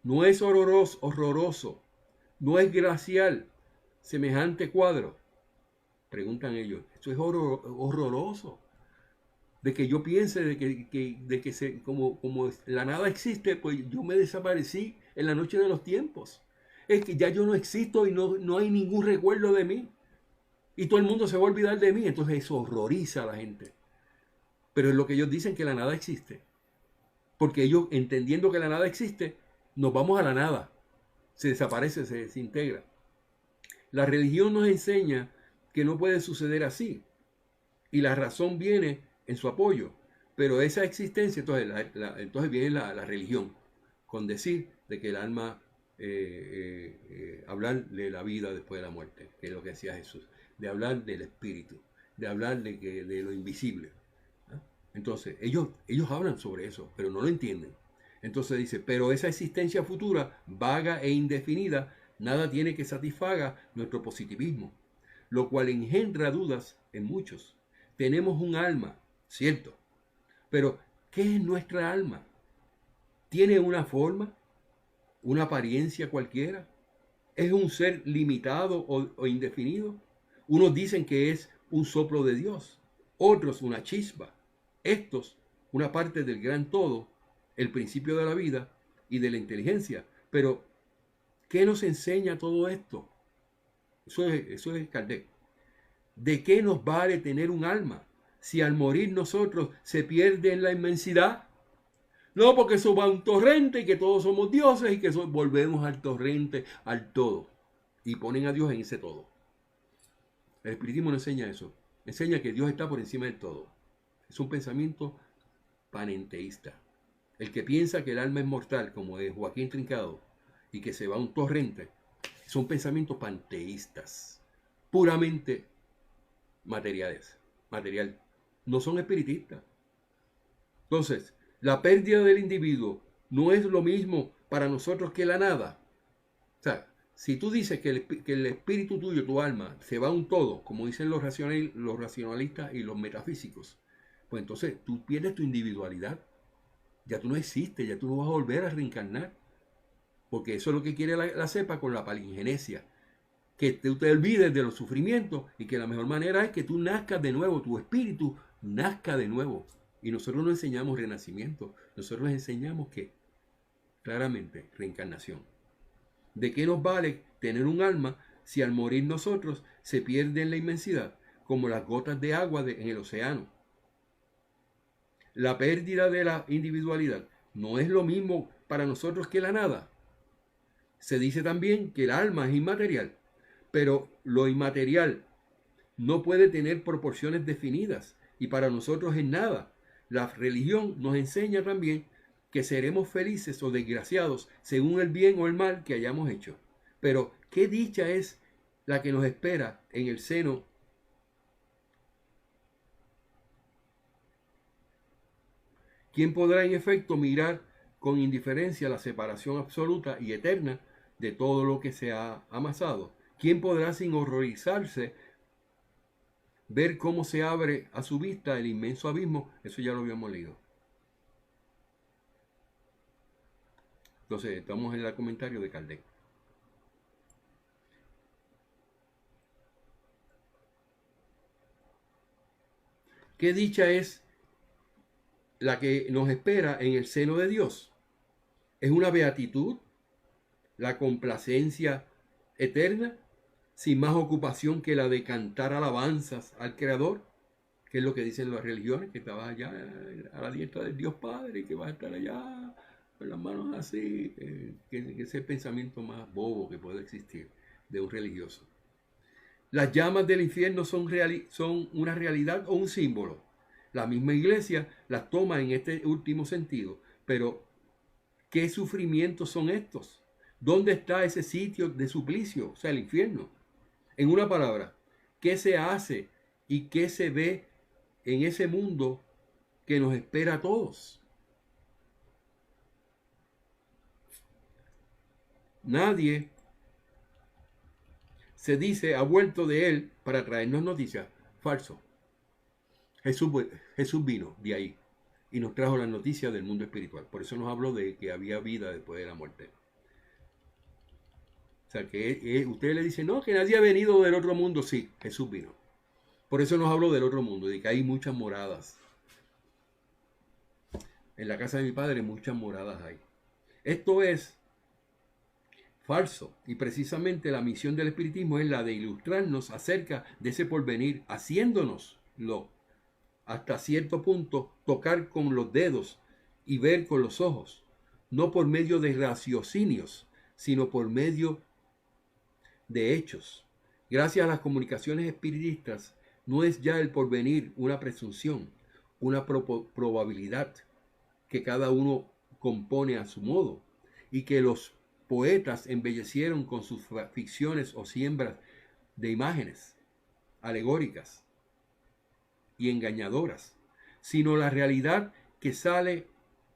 No es horroroso, no es glacial semejante cuadro. Preguntan ellos, esto es horroroso. De que yo piense de que como la nada existe, pues yo me desaparecí en la noche de los tiempos. Es que ya yo no existo y no hay ningún recuerdo de mí. Y todo el mundo se va a olvidar de mí. Entonces eso horroriza a la gente. Pero es lo que ellos dicen, que la nada existe. Porque ellos, entendiendo que la nada existe, nos vamos a la nada. Se desaparece, se desintegra. La religión nos enseña que no puede suceder así. Y la razón viene en su apoyo. Pero esa existencia, entonces viene la religión, con decir de que el alma, hablar de la vida después de la muerte, que es lo que decía Jesús, de hablar del espíritu, de hablar de lo invisible. ¿Ah? Entonces, ellos hablan sobre eso, pero no lo entienden. Entonces dice, pero esa existencia futura, vaga e indefinida, nada tiene que satisfaga nuestro positivismo, lo cual engendra dudas en muchos. Tenemos un alma, cierto, pero ¿qué es nuestra alma? ¿Tiene una forma? ¿Una apariencia cualquiera? ¿Es un ser limitado o indefinido? Unos dicen que es un soplo de Dios, otros una chispa, estos una parte del gran todo, el principio de la vida y de la inteligencia. Pero, ¿qué nos enseña todo esto? Eso es Kardec. ¿De qué nos vale tener un alma si al morir nosotros se pierde en la inmensidad? No, porque eso va a un torrente y que todos somos dioses y que volvemos al torrente, al todo. Y ponen a Dios en ese todo. El espiritismo no enseña eso. Enseña que Dios está por encima del todo. Es un pensamiento panenteísta. El que piensa que el alma es mortal, como es Joaquín Trincado, y que se va a un torrente, son pensamientos panteístas, puramente material. No son espiritistas. Entonces, la pérdida del individuo no es lo mismo para nosotros que la nada. O sea, si tú dices que el espíritu tuyo, tu alma, se va a un todo, como dicen los racionalistas y los metafísicos, pues entonces tú pierdes tu individualidad. Ya tú no existes, ya tú no vas a volver a reencarnar. Porque eso es lo que quiere la cepa con la palingenesia. Que tú te olvides de los sufrimientos y que la mejor manera es que tú nazcas de nuevo, tu espíritu nazca de nuevo. Y nosotros no enseñamos renacimiento, nosotros enseñamos que, claramente, reencarnación. ¿De qué nos vale tener un alma si al morir nosotros se pierde en la inmensidad, como las gotas de agua en el océano? La pérdida de la individualidad no es lo mismo para nosotros que la nada. Se dice también que el alma es inmaterial, pero lo inmaterial no puede tener proporciones definidas y para nosotros es nada. La religión nos enseña también que seremos felices o desgraciados según el bien o el mal que hayamos hecho. Pero qué dicha es la que nos espera en el seno ¿Quién podrá en efecto mirar con indiferencia la separación absoluta y eterna de todo lo que se ha amasado? ¿Quién podrá sin horrorizarse ver cómo se abre a su vista el inmenso abismo? Eso ya lo habíamos leído. Entonces, estamos en el comentario de Kardec. ¿Qué dicha es la que nos espera en el seno de Dios? ¿Es una beatitud? ¿La complacencia eterna? Sin más ocupación que la de cantar alabanzas al Creador, que es lo que dicen las religiones, que estaba allá a la diestra del Dios Padre y que va a estar allá con las manos así, que es el pensamiento más bobo que puede existir de un religioso. Las llamas del infierno son una realidad o un símbolo. La misma iglesia las toma en este último sentido, pero ¿qué sufrimientos son estos? ¿Dónde está ese sitio de suplicio? O sea, el infierno. En una palabra, ¿qué se hace y qué se ve en ese mundo que nos espera a todos? Nadie se dice ha vuelto de él para traernos noticias. Falso. Jesús vino de ahí y nos trajo las noticias del mundo espiritual. Por eso nos habló de que había vida después de la muerte. O sea, que usted le dice, no, que nadie ha venido del otro mundo. Sí, Jesús vino. Por eso nos habló del otro mundo, de que hay muchas moradas. En la casa de mi padre muchas moradas hay. Esto es falso. Y precisamente la misión del espiritismo es la de ilustrarnos acerca de ese porvenir, haciéndonoslo hasta cierto punto tocar con los dedos y ver con los ojos, no por medio de raciocinios, sino por medio de hechos. Gracias a las comunicaciones espiritistas, no es ya el porvenir una presunción, una probabilidad que cada uno compone a su modo y que los poetas embellecieron con sus ficciones o siembras de imágenes alegóricas y engañadoras, sino la realidad que sale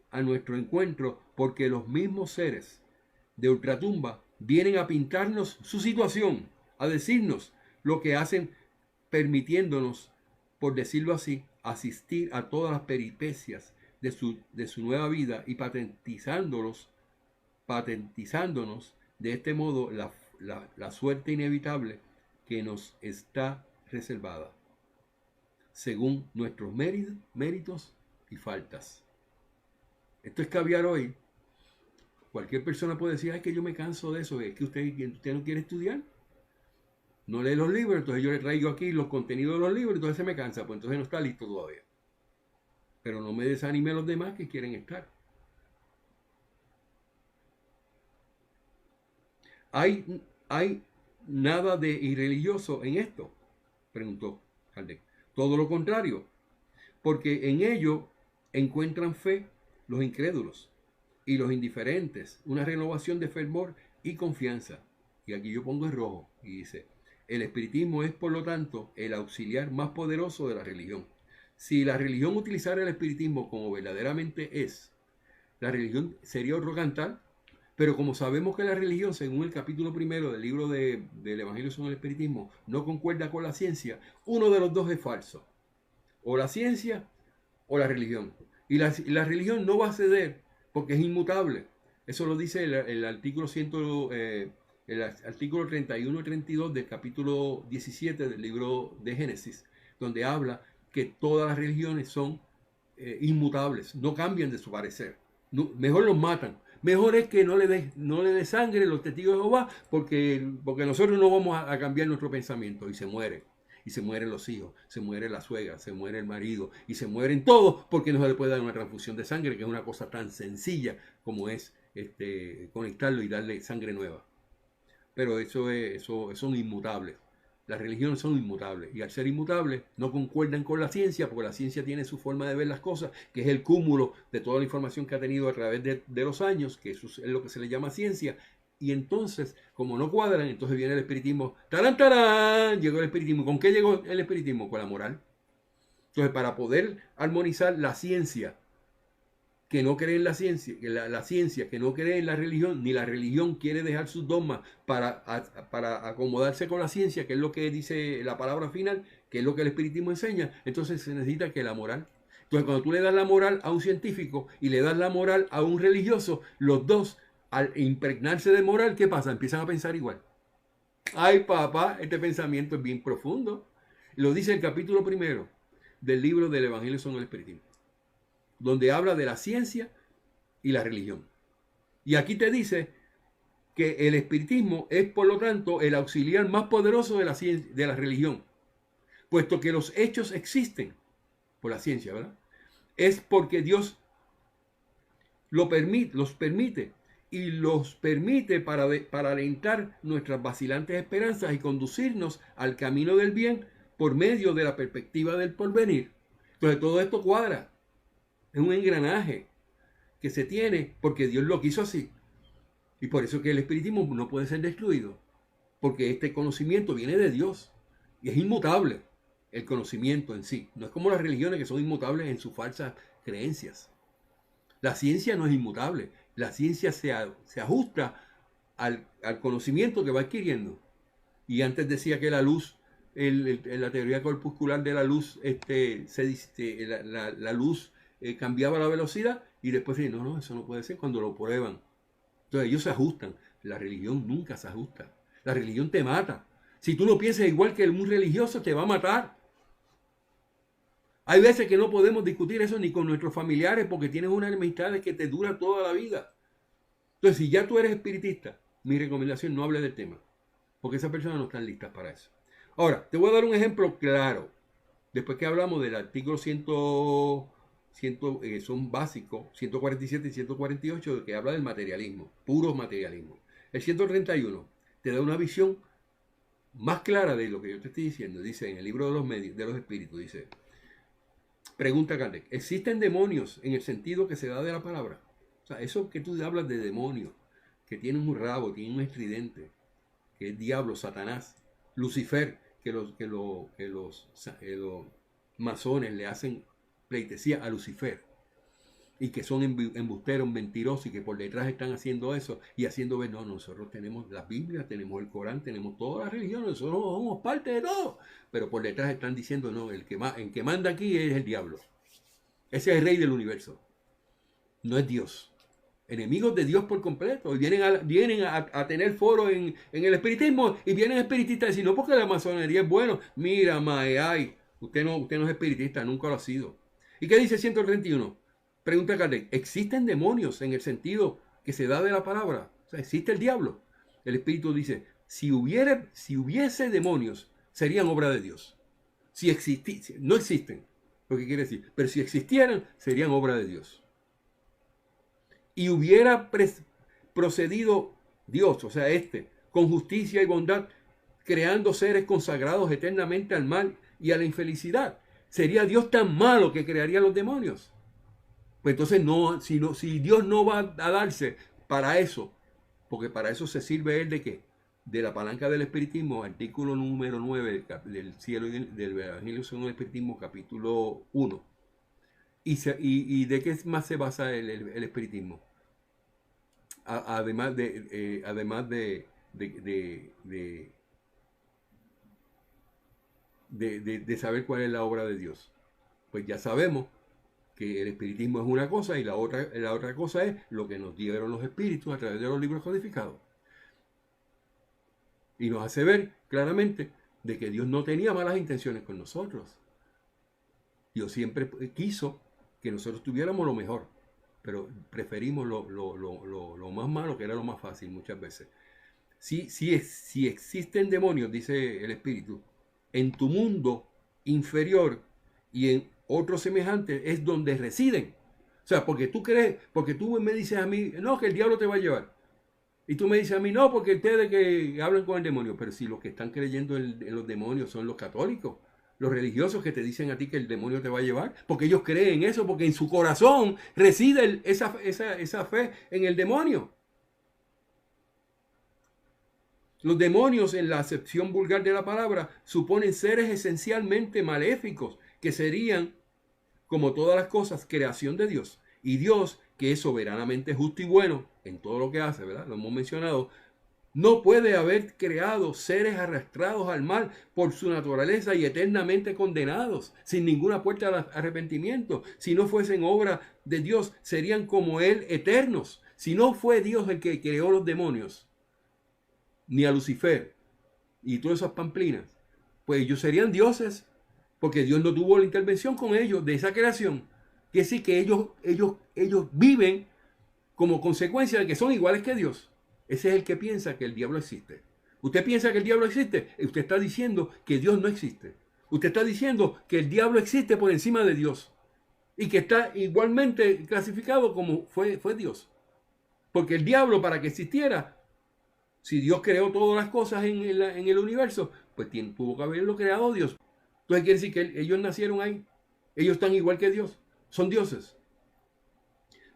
a nuestro encuentro porque los mismos seres de ultratumba vienen a pintarnos su situación, a decirnos lo que hacen, permitiéndonos, por decirlo así, asistir a todas las peripecias de su nueva vida y patentizándonos de este modo la suerte inevitable que nos está reservada, según nuestros méritos y faltas. Esto es caviar hoy. Cualquier persona puede decir, ay, que yo me canso de eso, es que usted no quiere estudiar, no lee los libros, entonces yo le traigo aquí los contenidos de los libros, entonces se me cansa, pues entonces no está listo todavía. Pero no me desanime a los demás que quieren estar. ¿Hay nada de irreligioso en esto?, preguntó Kardec. Todo lo contrario, porque en ello encuentran fe los incrédulos y los indiferentes, una renovación de fervor y confianza. Y aquí yo pongo en rojo y dice, El espiritismo es, por lo tanto, el auxiliar más poderoso de la religión. Si la religión utilizara el espiritismo como verdaderamente es, la religión sería otro cantar, pero como sabemos que la religión, según el capítulo primero del libro del Evangelio sobre el Espiritismo, no concuerda con la ciencia, uno de los dos es falso. O la ciencia o la religión. Y la religión no va a ceder porque es inmutable. Eso lo dice el artículo 31 y 32 del capítulo 17 del libro de Génesis, donde habla que todas las religiones son inmutables, no cambian de su parecer. No, mejor los matan. Mejor es que no le dé sangre los testigos de Jehová, porque nosotros no vamos a cambiar nuestro pensamiento. Y se mueren. Y se mueren los hijos, se muere la suegra, se muere el marido, y se mueren todos porque no se le puede dar una transfusión de sangre, que es una cosa tan sencilla como es conectarlo y darle sangre nueva. Pero eso son inmutables. Las religiones son inmutables, y al ser inmutables no concuerdan con la ciencia, porque la ciencia tiene su forma de ver las cosas, que es el cúmulo de toda la información que ha tenido a través de los años, que eso es lo que se le llama ciencia. Y entonces, como no cuadran, entonces viene el espiritismo. ¡Tarán, tarán! Llegó el espiritismo. ¿Con qué llegó el espiritismo? Con la moral. Entonces, para poder armonizar la ciencia, que no cree en la ciencia, la ciencia que no cree en la religión, ni la religión quiere dejar sus dogmas para acomodarse con la ciencia, que es lo que dice la palabra final, que es lo que el espiritismo enseña, entonces se necesita que la moral. Entonces, cuando tú le das la moral a un científico y le das la moral a un religioso, los dos, al impregnarse de moral, ¿qué pasa? Empiezan a pensar igual. Ay, papá, este pensamiento es bien profundo. Lo dice el capítulo primero del libro del Evangelio sobre el Espiritismo, donde habla de la ciencia y la religión. Y aquí te dice que el espiritismo es, por lo tanto, el auxiliar más poderoso de la religión, puesto que los hechos existen por la ciencia, ¿verdad? Es porque Dios los permite para alentar nuestras vacilantes esperanzas y conducirnos al camino del bien por medio de la perspectiva del porvenir. Entonces todo esto cuadra. Es un engranaje que se tiene porque Dios lo quiso así. Y por eso que el espiritismo no puede ser destruido. Porque este conocimiento viene de Dios. Y es inmutable el conocimiento en sí. No es como las religiones que son inmutables en sus falsas creencias. La ciencia no es inmutable. La ciencia se ajusta al conocimiento que va adquiriendo. Y antes decía que la luz, la teoría corpuscular de la luz, la luz cambiaba la velocidad, y después dicen, no, eso no puede ser, cuando lo prueban. Entonces ellos se ajustan. La religión nunca se ajusta. La religión te mata. Si tú no piensas igual que un religioso, te va a matar. Hay veces que no podemos discutir eso ni con nuestros familiares porque tienes una enemistad que te dura toda la vida. Entonces, si ya tú eres espiritista, mi recomendación, no hable del tema, porque esas personas no están listas para eso. Ahora, te voy a dar un ejemplo claro. Después que hablamos del artículo 100, son básicos, 147 y 148, que habla del materialismo, puro materialismo. El 131 te da una visión más clara de lo que yo te estoy diciendo. Dice en el libro de los medios, de los espíritus, dice, pregunta Kardec, ¿existen demonios en el sentido que se da de la palabra? O sea, eso que tú hablas de demonios, que tienen un rabo, tienen un estridente, que es diablo, Satanás, Lucifer, que los masones le hacen pleitesía a Lucifer, y que son embusteros, mentirosos, y que por detrás están haciendo eso y haciendo ver, no, nosotros tenemos la Biblia, tenemos el Corán, tenemos todas las religiones, nosotros somos parte de todo, pero por detrás están diciendo, no, el que manda aquí es el diablo, ese es el rey del universo, no es Dios. Enemigos de Dios por completo, y vienen a tener foro en el espiritismo, y vienen espiritistas a decir, no, porque la masonería es bueno, mira, ay, usted no es espiritista, nunca lo ha sido. ¿Y qué dice 131? Pregunta Kardec, ¿existen demonios en el sentido que se da de la palabra? O sea, ¿existe el diablo? El espíritu dice, si hubiese demonios, serían obra de Dios. No existen, lo que quiere decir, pero si existieran, serían obra de Dios. Y hubiera procedido Dios, o sea, con justicia y bondad, creando seres consagrados eternamente al mal y a la infelicidad. ¿Sería Dios tan malo que crearía los demonios? Pues entonces si Dios no va a darse para eso, porque para eso se sirve Él ¿de qué? de la palanca del espiritismo, artículo número 9 del cielo y del Evangelio según el espiritismo, capítulo 1. ¿Y de qué más se basa el espiritismo? Además de saber cuál es la obra de Dios. Pues ya sabemos que el espiritismo es una cosa y la otra cosa es lo que nos dieron los espíritus a través de los libros codificados. Y nos hace ver claramente de que Dios no tenía malas intenciones con nosotros. Dios siempre quiso que nosotros tuviéramos lo mejor, pero preferimos lo más malo, que era lo más fácil muchas veces. Si existen demonios, dice el Espíritu, en tu mundo inferior y en otro semejante es donde residen. O sea, porque tú me dices a mí, no, que el diablo te va a llevar. Y tú me dices a mí, no, porque ustedes que hablan con el demonio. Pero si los que están creyendo en los demonios son los católicos, los religiosos que te dicen a ti que el demonio te va a llevar, porque ellos creen eso, porque en su corazón reside esa fe en el demonio. Los demonios, en la acepción vulgar de la palabra, suponen seres esencialmente maléficos, que serían, como todas las cosas, creación de Dios. Y Dios, que es soberanamente justo y bueno en todo lo que hace, ¿verdad? Lo hemos mencionado. No puede haber creado seres arrastrados al mal por su naturaleza y eternamente condenados, sin ninguna puerta al arrepentimiento. Si no fuesen obra de Dios, serían como Él eternos. Si no fue Dios el que creó los demonios, ni a Lucifer y todas esas pamplinas, pues ellos serían dioses, porque Dios no tuvo la intervención con ellos de esa creación. Quiere decir que ellos viven como consecuencia de que son iguales que Dios. Ese es el que piensa que el diablo existe. Usted piensa que el diablo existe, usted está diciendo que Dios no existe. Usted está diciendo que el diablo existe por encima de Dios y que está igualmente clasificado como fue Dios. Porque el diablo, para que existiera, si Dios creó todas las cosas en el universo, pues tuvo que haberlo creado Dios. Entonces quiere decir que ellos nacieron ahí. Ellos están igual que Dios. Son dioses.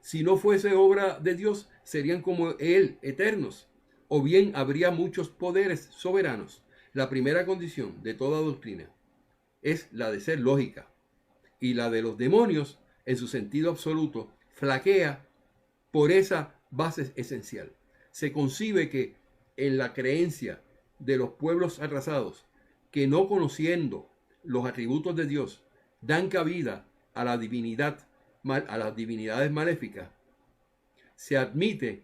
Si no fuese obra de Dios, serían como Él, eternos. O bien habría muchos poderes soberanos. La primera condición de toda doctrina es la de ser lógica. Y la de los demonios, en su sentido absoluto, flaquea por esa base esencial. Se concibe que en la creencia de los pueblos atrasados, que no conociendo los atributos de Dios, dan cabida a la divinidad, a las divinidades maléficas, se admite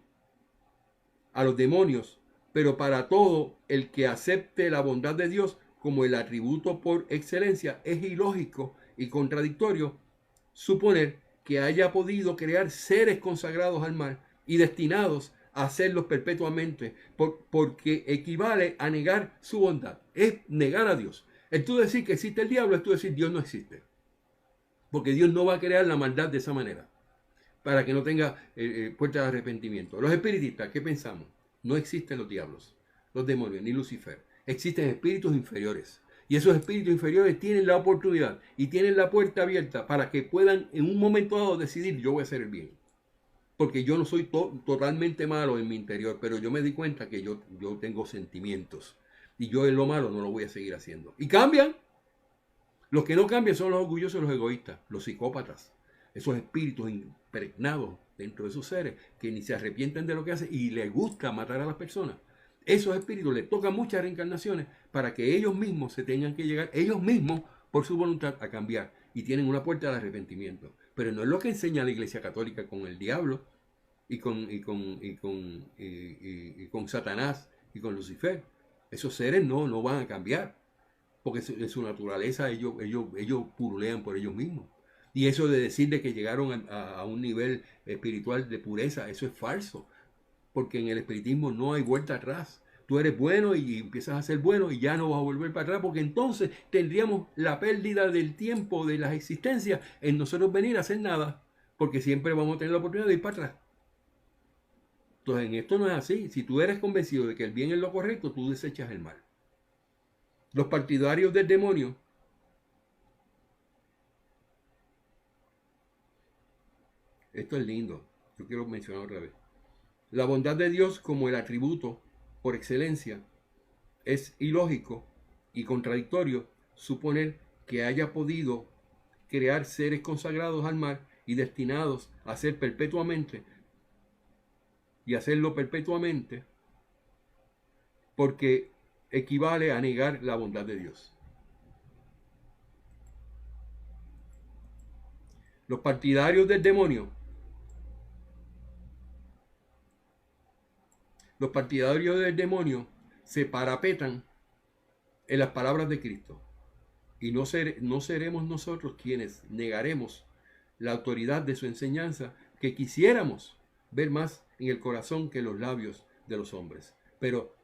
a los demonios, pero para todo el que acepte la bondad de Dios como el atributo por excelencia, es ilógico y contradictorio suponer que haya podido crear seres consagrados al mal y destinados a hacerlos perpetuamente, porque equivale a negar su bondad, es negar a Dios. El tú decir que existe el diablo es tú decir Dios no existe, porque Dios no va a crear la maldad de esa manera, para que no tenga puerta de arrepentimiento. Los espiritistas, ¿qué pensamos? No existen los diablos, los demonios, ni Lucifer. Existen espíritus inferiores. Y esos espíritus inferiores tienen la oportunidad y tienen la puerta abierta para que puedan en un momento dado decidir, yo voy a hacer el bien. Porque yo no soy totalmente malo en mi interior, pero yo me di cuenta que yo tengo sentimientos. Y yo en lo malo no lo voy a seguir haciendo. Y cambian. Los que no cambian son los orgullosos y los egoístas, los psicópatas. Esos espíritus impregnados dentro de sus seres que ni se arrepienten de lo que hacen y les gusta matar a las personas. Esos espíritus les tocan muchas reencarnaciones para que ellos mismos se tengan que llegar, ellos mismos, por su voluntad, a cambiar. Y tienen una puerta de arrepentimiento. Pero no es lo que enseña la Iglesia Católica con el diablo y con Satanás y con Lucifer. Esos seres no van a cambiar. Porque en su naturaleza ellos purulean por ellos mismos. Y eso de decir de que llegaron a un nivel espiritual de pureza, eso es falso. Porque en el espiritismo no hay vuelta atrás. Tú eres bueno y empiezas a ser bueno y ya no vas a volver para atrás, porque entonces tendríamos la pérdida del tiempo de las existencias en nosotros venir a hacer nada, porque siempre vamos a tener la oportunidad de ir para atrás. Entonces en esto no es así. Si tú eres convencido de que el bien es lo correcto, tú desechas el mal. Los partidarios del demonio esto es lindo, yo quiero mencionar otra vez. La bondad de Dios como el atributo por excelencia es ilógico y contradictorio suponer que haya podido crear seres consagrados al mar y destinados a ser perpetuamente y hacerlo perpetuamente, porque equivale a negar la bondad de Dios. Los partidarios del demonio, se parapetan en las palabras de Cristo, y no seremos nosotros quienes negaremos la autoridad de su enseñanza, que quisiéramos ver más en el corazón que en los labios de los hombres. Pero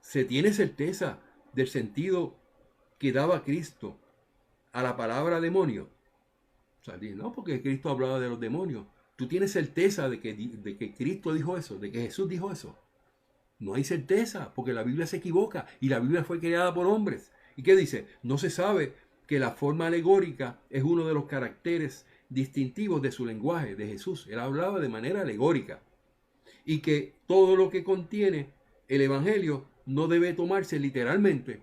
se tiene certeza del sentido que daba Cristo a la palabra demonio. O sea, no, porque Cristo hablaba de los demonios. Tú tienes certeza de que Cristo dijo eso, de que Jesús dijo eso. No hay certeza, porque la Biblia se equivoca y la Biblia fue creada por hombres. ¿Y qué dice? No se sabe que la forma alegórica es uno de los caracteres distintivos de su lenguaje, de Jesús. Él hablaba de manera alegórica. Y que todo lo que contiene el Evangelio no debe tomarse literalmente.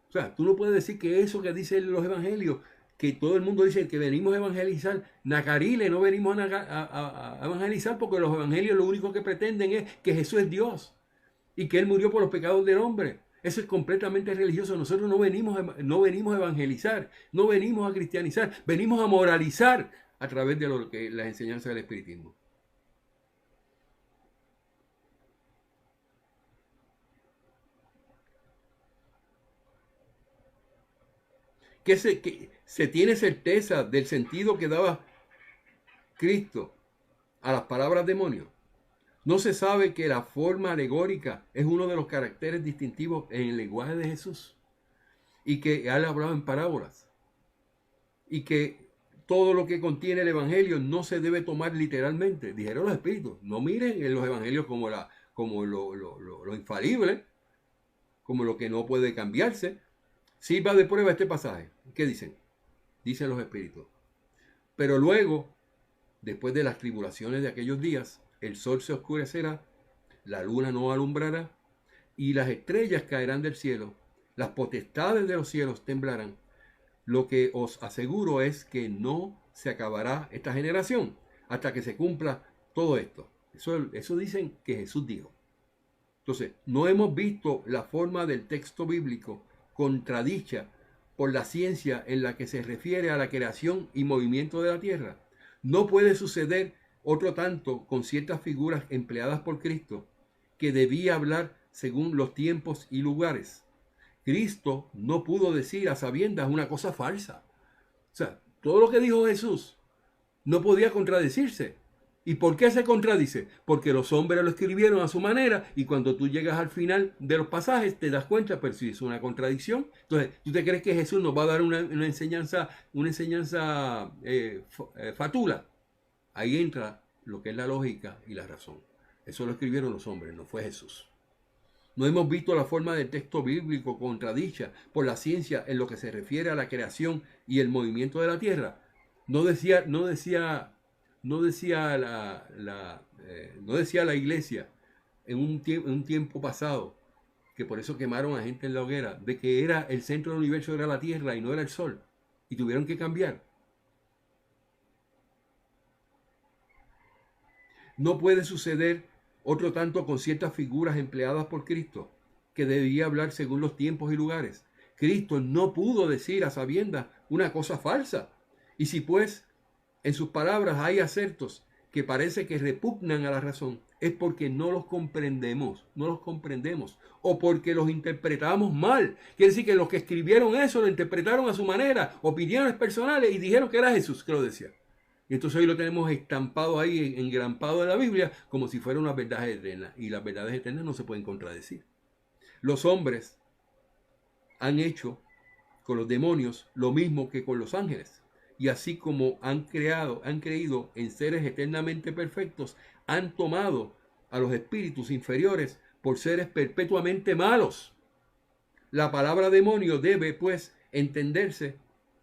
O sea, tú no puedes decir que eso que dicen los Evangelios, que todo el mundo dice que venimos a evangelizar, nacarile, no venimos a evangelizar, porque los Evangelios lo único que pretenden es que Jesús es Dios y que Él murió por los pecados del hombre. Eso es completamente religioso. Nosotros no venimos a evangelizar, no venimos a cristianizar, venimos a moralizar a través de las enseñanzas del espiritismo. Que se tiene certeza del sentido que daba Cristo a las palabras demonio. No se sabe que la forma alegórica es uno de los caracteres distintivos en el lenguaje de Jesús, y que Él hablaba en parábolas, y que todo lo que contiene el Evangelio no se debe tomar literalmente. Dijeron los espíritus, no miren en los Evangelios como lo infalible, como lo que no puede cambiarse. Sirva de prueba este pasaje. ¿Qué dicen? Dicen los espíritus. Pero luego, después de las tribulaciones de aquellos días, el sol se oscurecerá, la luna no alumbrará, y las estrellas caerán del cielo, las potestades de los cielos temblarán. Lo que os aseguro es que no se acabará esta generación hasta que se cumpla todo esto. Eso dicen que Jesús dijo. Entonces, no hemos visto la forma del texto bíblico contradicha por la ciencia en la que se refiere a la creación y movimiento de la tierra. No puede suceder otro tanto con ciertas figuras empleadas por Cristo, que debía hablar según los tiempos y lugares. Cristo no pudo decir a sabiendas una cosa falsa. O sea, todo lo que dijo Jesús no podía contradecirse. ¿Y por qué se contradice? Porque los hombres lo escribieron a su manera, y cuando tú llegas al final de los pasajes te das cuenta, pero si es una contradicción. Entonces, ¿tú te crees que Jesús nos va a dar una enseñanza fatula? Ahí entra lo que es la lógica y la razón. Eso lo escribieron los hombres, no fue Jesús. No hemos visto la forma del texto bíblico contradicha por la ciencia en lo que se refiere a la creación y el movimiento de la tierra. No decía la iglesia en un tiempo pasado, que por eso quemaron a gente en la hoguera, de que era el centro del universo, era la tierra y no era el sol, y tuvieron que cambiar. No puede suceder otro tanto con ciertas figuras empleadas por Cristo, que debía hablar según los tiempos y lugares. Cristo no pudo decir a sabiendas una cosa falsa. Y si pues en sus palabras hay acertos que parece que repugnan a la razón, es porque no los comprendemos, o porque los interpretamos mal. Quiere decir que los que escribieron eso lo interpretaron a su manera, opiniones personales, y dijeron que era Jesús que lo decía. Y entonces hoy lo tenemos estampado ahí, engrampado en la Biblia, como si fuera una verdad eterna. Y las verdades eternas no se pueden contradecir. Los hombres han hecho con los demonios lo mismo que con los ángeles. Y así como han creído en seres eternamente perfectos, han tomado a los espíritus inferiores por seres perpetuamente malos. La palabra demonio debe, pues, entenderse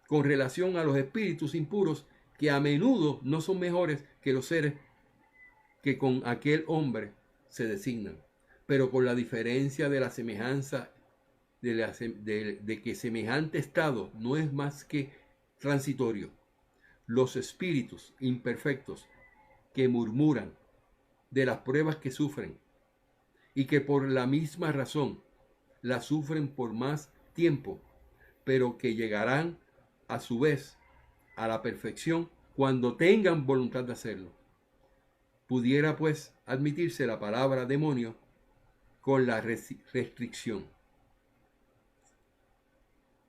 con relación a los espíritus impuros, que a menudo no son mejores que los seres que con aquel hombre se designan. pero con la diferencia de la semejanza de que semejante estado no es más que transitorio. Los espíritus imperfectos que murmuran de las pruebas que sufren y que por la misma razón las sufren por más tiempo, pero que llegarán a su vez a la perfección cuando tengan voluntad de hacerlo. Pudiera pues admitirse la palabra demonio con la restricción.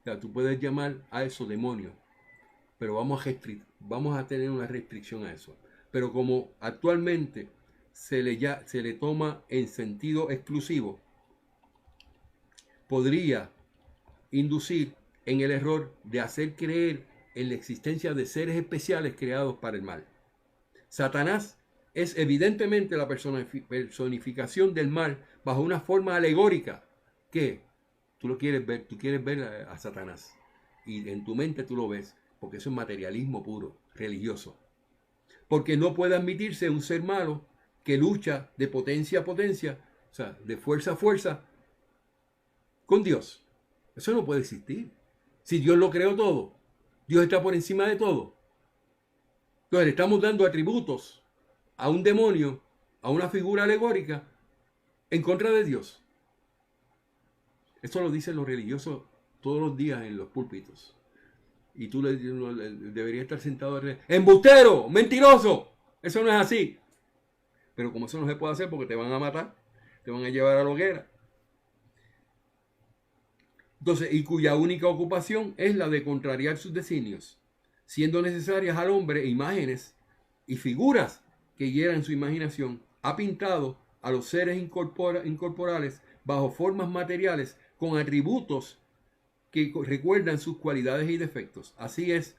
O sea, tú puedes llamar a eso demonio, pero vamos a tener una restricción a eso. Pero como actualmente se le toma en sentido exclusivo, podría inducir en el error de hacer creer en la existencia de seres especiales creados para el mal. Satanás es evidentemente la personificación del mal bajo una forma alegórica que tú quieres ver a Satanás y en tu mente tú lo ves, porque eso es materialismo puro, religioso. Porque no puede admitirse un ser malo que lucha de potencia a potencia, o sea, de fuerza a fuerza con Dios. Eso no puede existir. Si Dios lo creó todo, Dios está por encima de todo. Entonces le estamos dando atributos a un demonio, a una figura alegórica, en contra de Dios. Esto lo dicen los religiosos todos los días en los púlpitos. Y tú deberías estar sentado ¡embustero! ¡Mentiroso! Eso no es así. Pero como eso no se puede hacer porque te van a matar, te van a llevar a la hoguera. Entonces, y cuya única ocupación es la de contrariar sus designios, siendo necesarias al hombre imágenes y figuras que hieran su imaginación, ha pintado a los seres incorporales bajo formas materiales con atributos que recuerdan sus cualidades y defectos. Así es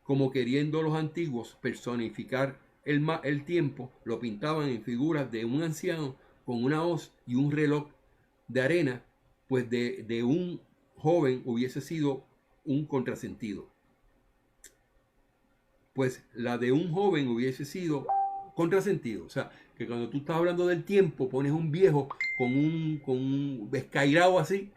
como, queriendo los antiguos personificar el tiempo, lo pintaban en figuras de un anciano con una hoz y un reloj de arena, pues de un joven hubiese sido un contrasentido. Pues la de un joven hubiese sido contrasentido. O sea, que cuando tú estás hablando del tiempo, pones un viejo con un escairado así,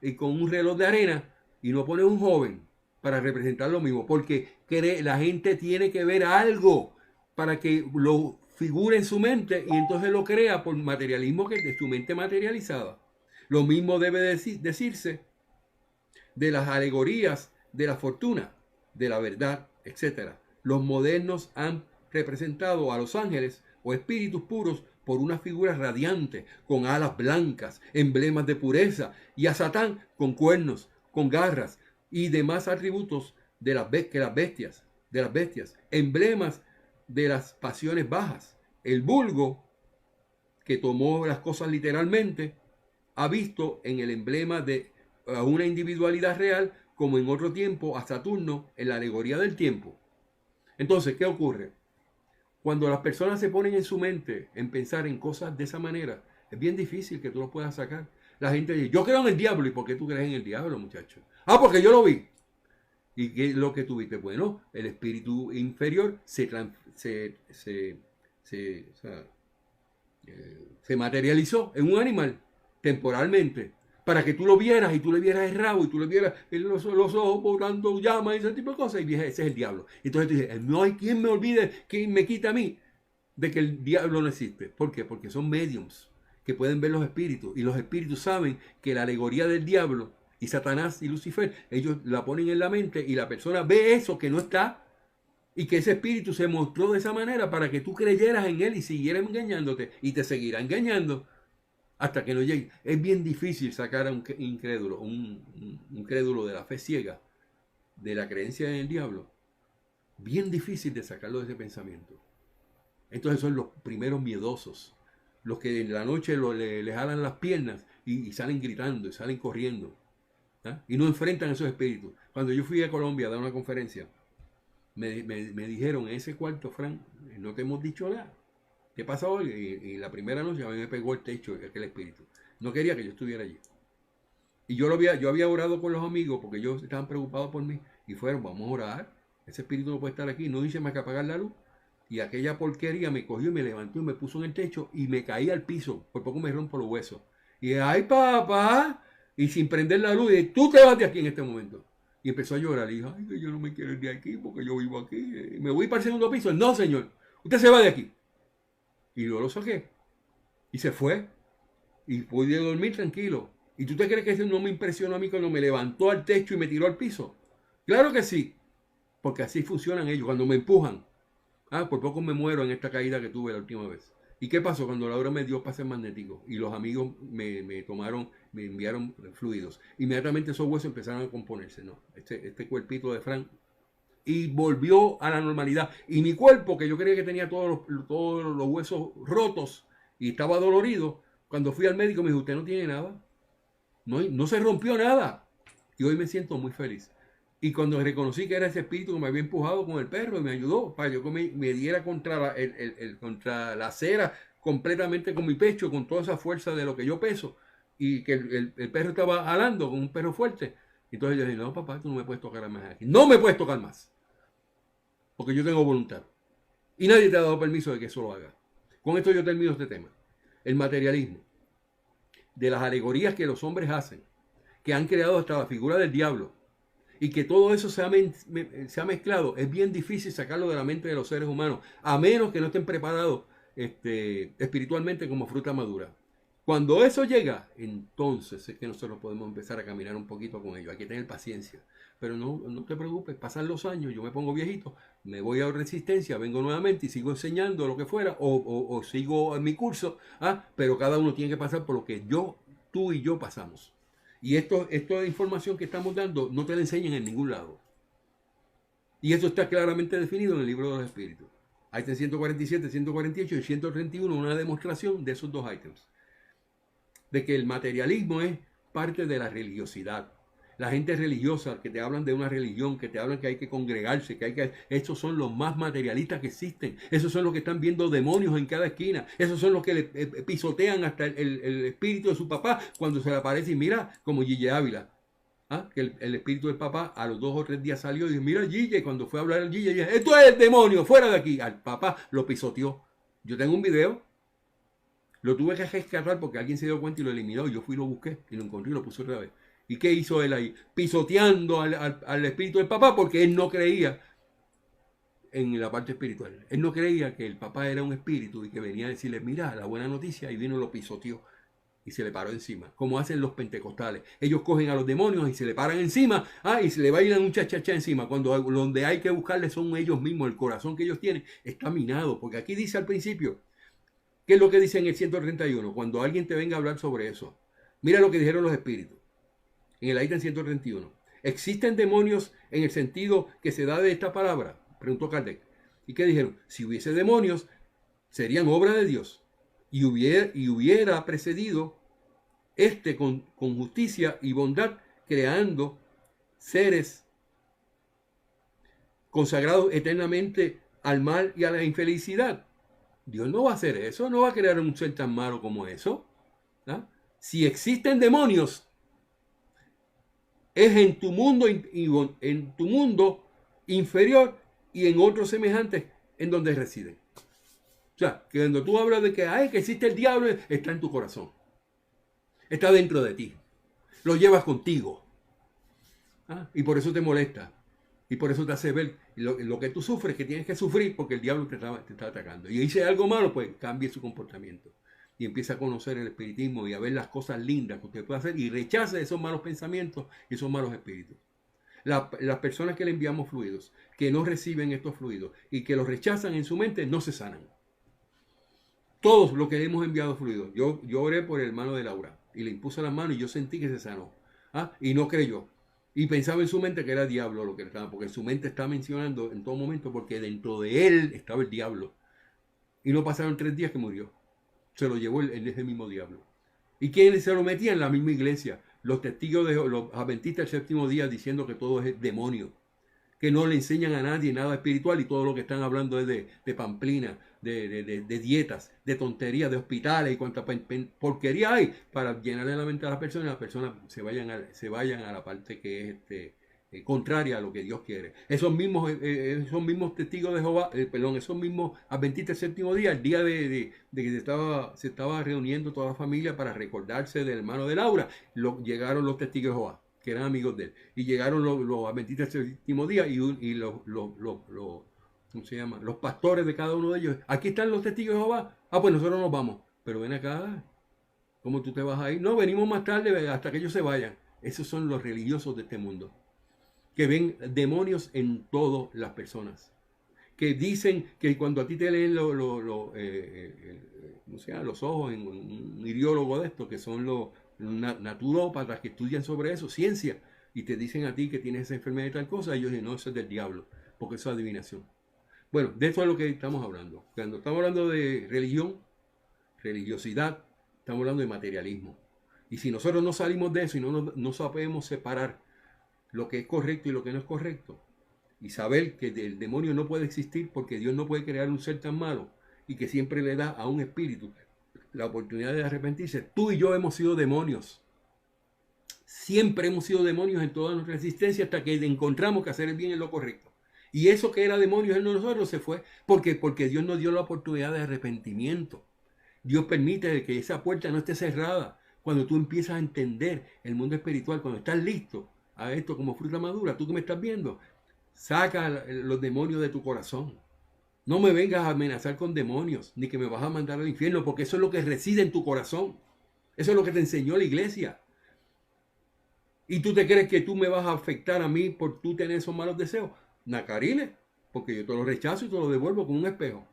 y con un reloj de arena, y no pones un joven para representar lo mismo, porque la gente tiene que ver algo para que lo figure en su mente y entonces lo crea por materialismo, que es de su mente materializada. Lo mismo debe decirse de las alegorías de la fortuna, de la verdad, etc. Los modernos han representado a los ángeles o espíritus puros por una figura radiante, con alas blancas, emblemas de pureza, y a Satán con cuernos, con garras y demás atributos de las bestias, emblemas de las pasiones bajas. El vulgo, que tomó las cosas literalmente, ha visto en el emblema de una individualidad real, como en otro tiempo a Saturno en la alegoría del tiempo. Entonces, ¿qué ocurre? Cuando las personas se ponen en su mente en pensar en cosas de esa manera, es bien difícil que tú lo puedas sacar. La gente dice, yo creo en el diablo. ¿Y por qué tú crees en el diablo, muchacho? Porque yo lo vi. ¿Y qué es lo que tú viste? Bueno, el espíritu inferior se materializó en un animal temporalmente, para que tú lo vieras y tú le vieras el rabo y tú le vieras los ojos botando llamas y ese tipo de cosas, y ese es el diablo. Entonces tú dices, no hay quien me olvide, quien me quita a mí de que el diablo no existe. ¿Por qué? Porque son mediums que pueden ver los espíritus, y los espíritus saben que la alegoría del diablo y Satanás y Lucifer, ellos la ponen en la mente y la persona ve eso que no está, y que ese espíritu se mostró de esa manera para que tú creyeras en él y siguiera engañándote, y te seguirá engañando hasta que no llegue. Es bien difícil sacar a un incrédulo, un crédulo de la fe ciega, de la creencia en el diablo. Bien difícil de sacarlo de ese pensamiento. Entonces son los primeros miedosos, los que en la noche le jalan las piernas y salen gritando y salen corriendo, y no enfrentan esos espíritus. Cuando yo fui a Colombia a dar una conferencia, me dijeron, en ese cuarto, Frank, no te hemos dicho nada. ¿Qué pasa hoy? Y la primera noche a mí me pegó el techo aquel espíritu. No quería que yo estuviera allí. Y yo había orado con los amigos porque ellos estaban preocupados por mí. Y fueron, vamos a orar. Ese espíritu no puede estar aquí. No hice más que apagar la luz. Y aquella porquería me cogió y me levantó y me puso en el techo y me caí al piso. Por poco me rompo los huesos. Y ay, papá. Y sin prender la luz, y tú te vas de aquí en este momento. Y empezó a llorar. Y dijo, ay, yo no me quiero ir de aquí porque yo vivo aquí. Me voy para el segundo piso. No, señor. Usted se va de aquí. Y yo lo saqué. Y se fue. Y pude dormir tranquilo. ¿Y tú te crees que eso no me impresionó a mí cuando me levantó al techo y me tiró al piso? Claro que sí. Porque así funcionan ellos. Cuando me empujan. Por poco me muero en esta caída que tuve la última vez. ¿Y qué pasó? Cuando Laura me dio pase magnético y los amigos me tomaron, me enviaron fluidos. Inmediatamente esos huesos empezaron a componerse. No, este cuerpito de Frank. Y volvió a la normalidad. Y mi cuerpo, que yo creía que tenía todos los huesos rotos y estaba dolorido, cuando fui al médico me dijo, usted no tiene nada. No se rompió nada. Y hoy me siento muy feliz. Y cuando reconocí que era ese espíritu que me había empujado con el perro y me ayudó para yo que me diera contra contra la acera completamente con mi pecho, con toda esa fuerza de lo que yo peso, y que el perro estaba alando con un perro fuerte. Entonces yo dije, no, papá, tú no me puedes tocar más aquí. No me puedes tocar más. Porque yo tengo voluntad. Y nadie te ha dado permiso de que eso lo haga. Con esto yo termino este tema. El materialismo. De las alegorías que los hombres hacen, que han creado hasta la figura del diablo, y que todo eso se ha mezclado, es bien difícil sacarlo de la mente de los seres humanos, a menos que no estén preparados espiritualmente como fruta madura. Cuando eso llega, entonces es que nosotros podemos empezar a caminar un poquito con ello. Hay que tener paciencia. Pero no te preocupes, pasan los años, yo me pongo viejito, me voy a Resistencia, vengo nuevamente y sigo enseñando lo que fuera, o sigo en mi curso, pero cada uno tiene que pasar por lo que tú y yo pasamos. Y esto de información que estamos dando no te la enseñan en ningún lado. Y eso está claramente definido en el libro de los espíritus. Ahí está en 147, 148 y 131 una demostración de esos dos ítems. De que el materialismo es parte de la religiosidad. La gente religiosa que te hablan de una religión, que te hablan que hay que congregarse, estos son los más materialistas que existen. Esos son los que están viendo demonios en cada esquina. Esos son los que le pisotean hasta el espíritu de su papá cuando se le aparece y mira, como Gille Ávila. Que el espíritu del papá a los 2 o 3 días salió y dijo, mira Gille, cuando fue a hablar al Gille, dijo, esto es el demonio, fuera de aquí. Al papá lo pisoteó. Yo tengo un video. Lo tuve que rescatar porque alguien se dio cuenta y lo eliminó. Y yo fui y lo busqué y lo encontré y lo puse otra vez. ¿Y qué hizo él ahí? Pisoteando al espíritu del papá porque él no creía en la parte espiritual. Él no creía que el papá era un espíritu y que venía a decirle, mira, la buena noticia, y vino y lo pisoteó y se le paró encima, como hacen los pentecostales. Ellos cogen a los demonios y se le paran encima, y se le bailan un cha-cha-cha encima, cuando donde hay que buscarle son ellos mismos, el corazón que ellos tienen está minado, porque aquí dice al principio, ¿qué es lo que dice en el 131? Cuando alguien te venga a hablar sobre eso, mira lo que dijeron los espíritus. En el ítem 131. ¿Existen demonios en el sentido que se da de esta palabra? Preguntó Kardec. ¿Y qué dijeron? Si hubiese demonios, serían obra de Dios. Y hubiera precedido con justicia y bondad, creando seres consagrados eternamente al mal y a la infelicidad. Dios no va a hacer eso, no va a crear un ser tan malo como eso. Si existen demonios, es en tu mundo inferior y en otros semejantes en donde residen. O sea, que cuando tú hablas de que existe el diablo, está en tu corazón. Está dentro de ti. Lo llevas contigo. Y por eso te molesta. Y por eso te hace ver lo que tú sufres, que tienes que sufrir porque el diablo te está atacando. Y dice algo malo, pues cambie su comportamiento. Y empieza a conocer el espiritismo y a ver las cosas lindas que usted puede hacer y rechace esos malos pensamientos y esos malos espíritus. Las personas que le enviamos fluidos, que no reciben estos fluidos y que los rechazan en su mente, no se sanan. Todos los que le hemos enviado fluidos. Yo oré por el hermano de Laura y le impuse las manos y yo sentí que se sanó. Y no creyó. Y pensaba en su mente que era diablo lo que estaba, porque su mente está mencionando en todo momento, porque dentro de él estaba el diablo. Y no pasaron 3 días que murió. Se lo llevó ese mismo diablo. ¿Y quién se lo metía? En la misma iglesia? Los testigos de los adventistas del 7º día diciendo que todo es demonio. Que no le enseñan a nadie nada espiritual y todo lo que están hablando es de pamplina, de dietas, de tonterías, de hospitales y cuánta porquería hay para llenarle la mente a las personas y las personas se vayan a la parte que es contraria a lo que Dios quiere. Esos mismos testigos de Jehová, esos mismos adventistas del séptimo día, el día de que se estaba reuniendo toda la familia para recordarse del hermano de Laura, llegaron los testigos de Jehová, que eran amigos de él, y llegaron los adventistas del séptimo día y ¿cómo se llama? Los pastores de cada uno de ellos. Aquí están los testigos de Jehová. Pues nosotros nos vamos. Pero ven acá, ¿cómo tú te vas a ir? No, venimos más tarde hasta que ellos se vayan. Esos son los religiosos de este mundo, que ven demonios en todas las personas, que dicen que cuando a ti te leen los ojos en un iriólogo de esto, que son los naturópatas que estudian sobre eso, ciencia, y te dicen a ti que tienes esa enfermedad y tal cosa, ellos dicen, no, eso es del diablo, porque eso es adivinación. Bueno, de eso es lo que estamos hablando. Cuando estamos hablando de religión, religiosidad, estamos hablando de materialismo. Y si nosotros no salimos de eso y no sabemos separar lo que es correcto y lo que no es correcto, y saber que el demonio no puede existir porque Dios no puede crear un ser tan malo y que siempre le da a un espíritu la oportunidad de arrepentirse. Tú y yo hemos sido demonios. Siempre hemos sido demonios en toda nuestra existencia hasta que encontramos que hacer el bien es lo correcto. Y eso que era demonios en nosotros se fue porque Dios nos dio la oportunidad de arrepentimiento. Dios permite que esa puerta no esté cerrada. Cuando tú empiezas a entender el mundo espiritual, cuando estás listo a esto como fruta madura, tú que me estás viendo, saca los demonios de tu corazón. No me vengas a amenazar con demonios, ni que me vas a mandar al infierno, porque eso es lo que reside en tu corazón. Eso es lo que te enseñó la iglesia. ¿Y tú te crees que tú me vas a afectar a mí por tú tener esos malos deseos? Nacarile, porque yo te lo rechazo y te lo devuelvo como un espejo.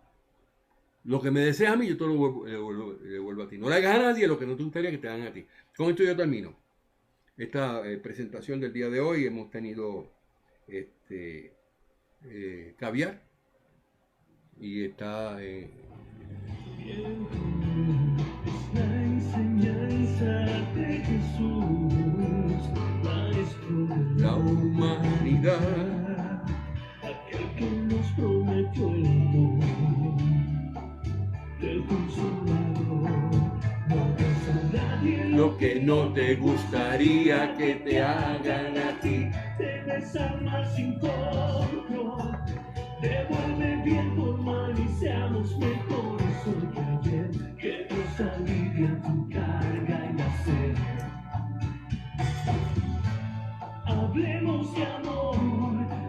Lo que me deseas a mí, yo te lo devuelvo a ti. No le hagas a nadie lo que no te gustaría que te hagan a ti. Con esto yo termino esta presentación del día de hoy. Hemos tenido caviar y está la enseñanza de Jesús, maestro de la humanidad, aquel que nos prometió el amor del Consolador. No hagas a nadie lo que no te gustaría que te hagan a ti. Debes amar sin control. Devuelve bien por mal y seamos mejores hoy que ayer. Que Dios alivia tu carga y la sed. Hablemos de amor,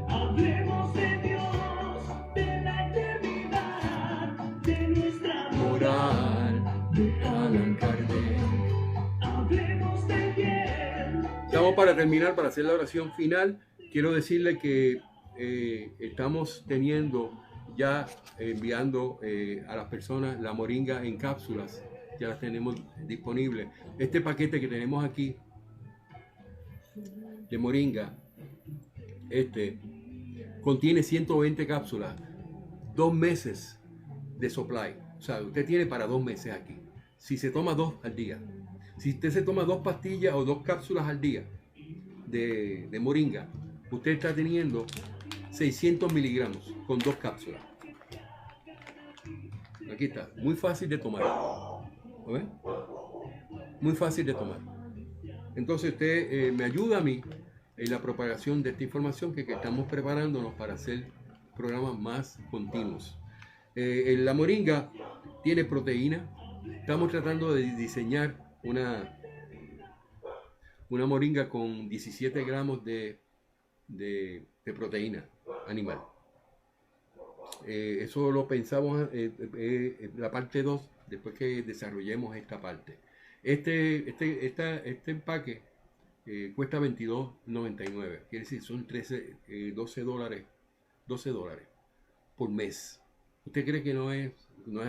hablemos de Dios, de la eternidad, de nuestra moral, de Allan Kardec. Hablemos de bien. Estamos para terminar, para hacer la oración final. Quiero decirle que estamos ya enviando a las personas la moringa en cápsulas. Ya las tenemos disponibles. Este paquete que tenemos aquí de moringa, contiene 120 cápsulas, 2 meses de supply. O sea, usted tiene para 2 meses aquí. Si se toma 2 al día. Si usted se toma 2 pastillas o 2 cápsulas al día de moringa, usted está teniendo 600 miligramos con 2 cápsulas. Aquí está, muy fácil de tomar. ¿Lo ven? Muy fácil de tomar. Entonces usted me ayuda a mí en la propagación de esta información que estamos preparándonos para hacer programas más continuos. La moringa tiene proteína. Estamos tratando de diseñar una moringa con 17 gramos de proteína animal. Eso lo pensamos en la parte 2, después que desarrollemos esta parte. Este empaque cuesta $22.99, quiere decir son $12 por mes. ¿Usted cree que no es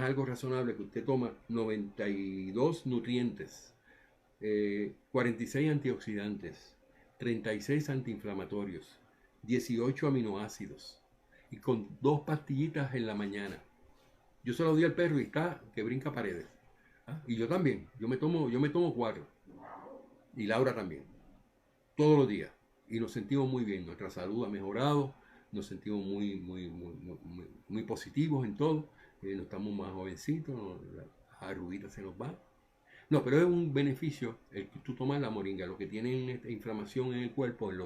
algo razonable que usted toma 92 nutrientes, 46 antioxidantes, 36 antiinflamatorios, 18 aminoácidos y con 2 pastillitas en la mañana? Yo se lo di al perro y está que brinca paredes. Y yo también, yo me tomo 4 y Laura también, todos los días, y nos sentimos muy bien. Nuestra salud ha mejorado, nos sentimos muy positivos en todo. No estamos más jovencitos, las arruguitas se nos van. No, pero es un beneficio el que tú tomas la moringa. Los que tienen inflamación en el cuerpo, en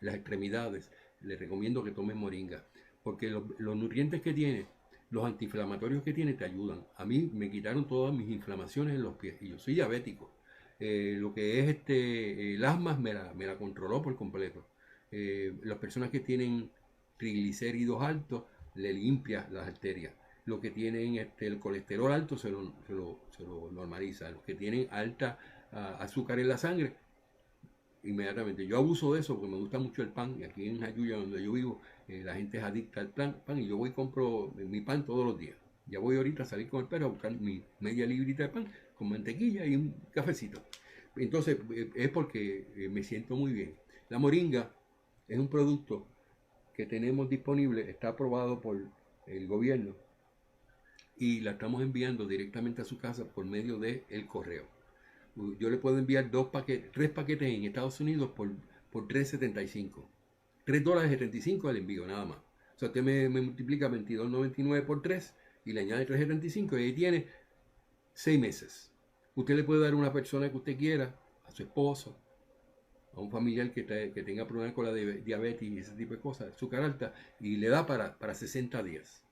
las extremidades, les recomiendo que tomen moringa. Porque los nutrientes que tiene, los antiinflamatorios que tiene, te ayudan. A mí me quitaron todas mis inflamaciones en los pies. Y yo soy diabético. Lo que es el asma me la controló por completo. Las personas que tienen triglicéridos altos, le limpia las arterias. Los que tienen el colesterol alto se lo normaliza. Los que tienen alta azúcar en la sangre, inmediatamente. Yo abuso de eso porque me gusta mucho el pan. Y aquí en Jayuya, donde yo vivo, la gente es adicta al pan. Y yo voy y compro mi pan todos los días. Ya voy ahorita a salir con el perro a buscar mi media librita de pan con mantequilla y un cafecito. Entonces, es porque me siento muy bien. La moringa es un producto que tenemos disponible, está aprobado por el gobierno y la estamos enviando directamente a su casa por medio del correo. Yo le puedo enviar 3 paquetes en Estados Unidos por $3.75. $3.75 el envío, nada más. O sea, usted me multiplica $22.99 por 3 y le añade $3.75 y ahí tiene 6 meses. Usted le puede dar a una persona que usted quiera, a su esposo, a un familiar que tenga problemas con la diabetes y ese tipo de cosas, azúcar alta, y le da para 60 días.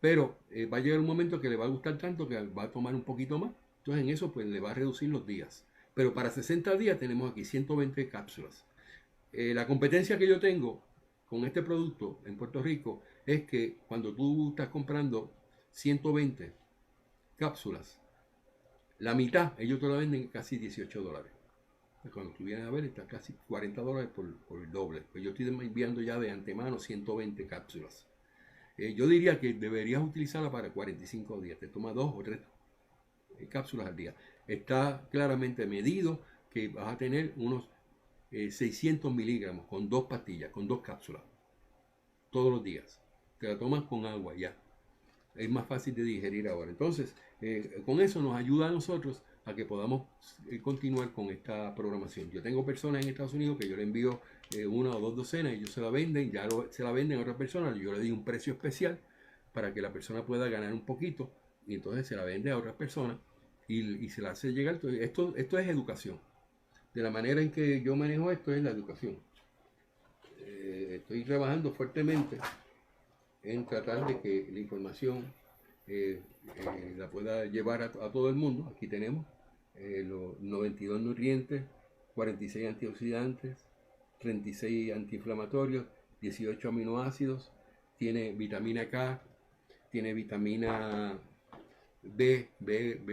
Pero va a llegar un momento que le va a gustar tanto que va a tomar un poquito más. Entonces en eso pues le va a reducir los días. Pero para 60 días tenemos aquí 120 cápsulas. La competencia que yo tengo con este producto en Puerto Rico es que cuando tú estás comprando 120 cápsulas, la mitad ellos te la venden casi $18. Cuando tú vienes a ver, está casi $40 por el doble. Pues yo estoy enviando ya de antemano 120 cápsulas. Yo diría que deberías utilizarla para 45 días. Te toma 2 o 3 cápsulas al día. Está claramente medido que vas a tener unos 600 miligramos con 2 pastillas, con 2 cápsulas. Todos los días. Te la tomas con agua ya. Es más fácil de digerir ahora. Entonces, con eso nos ayuda a nosotros a que podamos continuar con esta programación. Yo tengo personas en Estados Unidos que yo le envío 1 o 2 docenas y ellos se la venden, se la venden a otras personas, yo le doy un precio especial para que la persona pueda ganar un poquito y entonces se la vende a otras personas y se la hace llegar. Esto es educación. De la manera en que yo manejo esto es la educación. Estoy trabajando fuertemente en tratar de que la información la pueda llevar a todo el mundo. Aquí tenemos los 92 nutrientes, 46 antioxidantes, 36 antiinflamatorios, 18 aminoácidos, tiene vitamina K, tiene vitamina B3,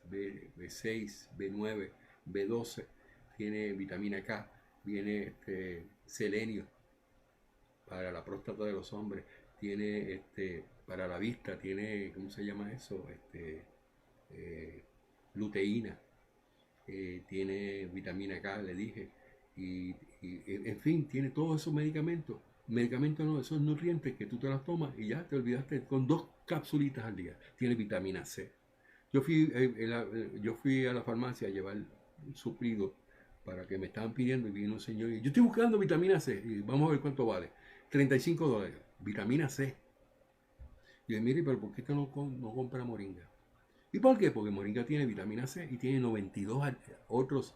B6, B9, B12, tiene vitamina K, viene selenio para la próstata de los hombres, tiene para la vista, tiene, ¿cómo se llama eso? Luteína, tiene vitamina K, le dije, y en fin, tiene todos esos medicamentos. Medicamentos no, esos nutrientes que tú te los tomas y ya te olvidaste con 2 capsulitas al día. Tiene vitamina C. Yo fui a la farmacia a llevar un suplido para que me estaban pidiendo y vino un señor y yo estoy buscando vitamina C y vamos a ver cuánto vale. $35. Vitamina C. Y yo, mire, pero ¿por qué no compra moringa? ¿Y por qué? Porque moringa tiene vitamina C y tiene 92 otros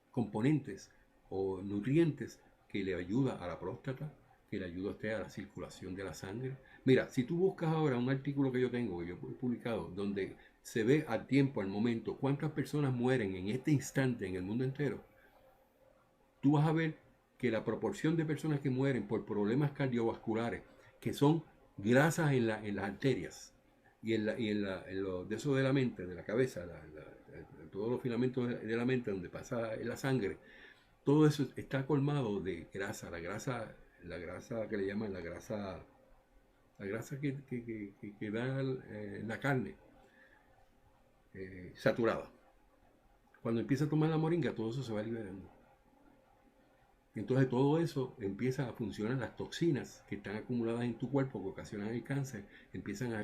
componentes o nutrientes que le ayuda a la próstata, que le ayuda a usted a la circulación de la sangre. Mira, si tú buscas ahora un artículo que yo tengo, que yo he publicado, donde se ve al tiempo, al momento, cuántas personas mueren en este instante en el mundo entero, tú vas a ver que la proporción de personas que mueren por problemas cardiovasculares, que son grasas en las arterias y en lo de eso de la mente, de la cabeza, todos los filamentos de la mente donde pasa la sangre, todo eso está colmado de grasa, la grasa que le llaman la grasa que da la carne saturada. Cuando empieza a tomar la moringa, todo eso se va liberando. Entonces todo eso empieza a funcionar, las toxinas que están acumuladas en tu cuerpo que ocasionan el cáncer, empiezan a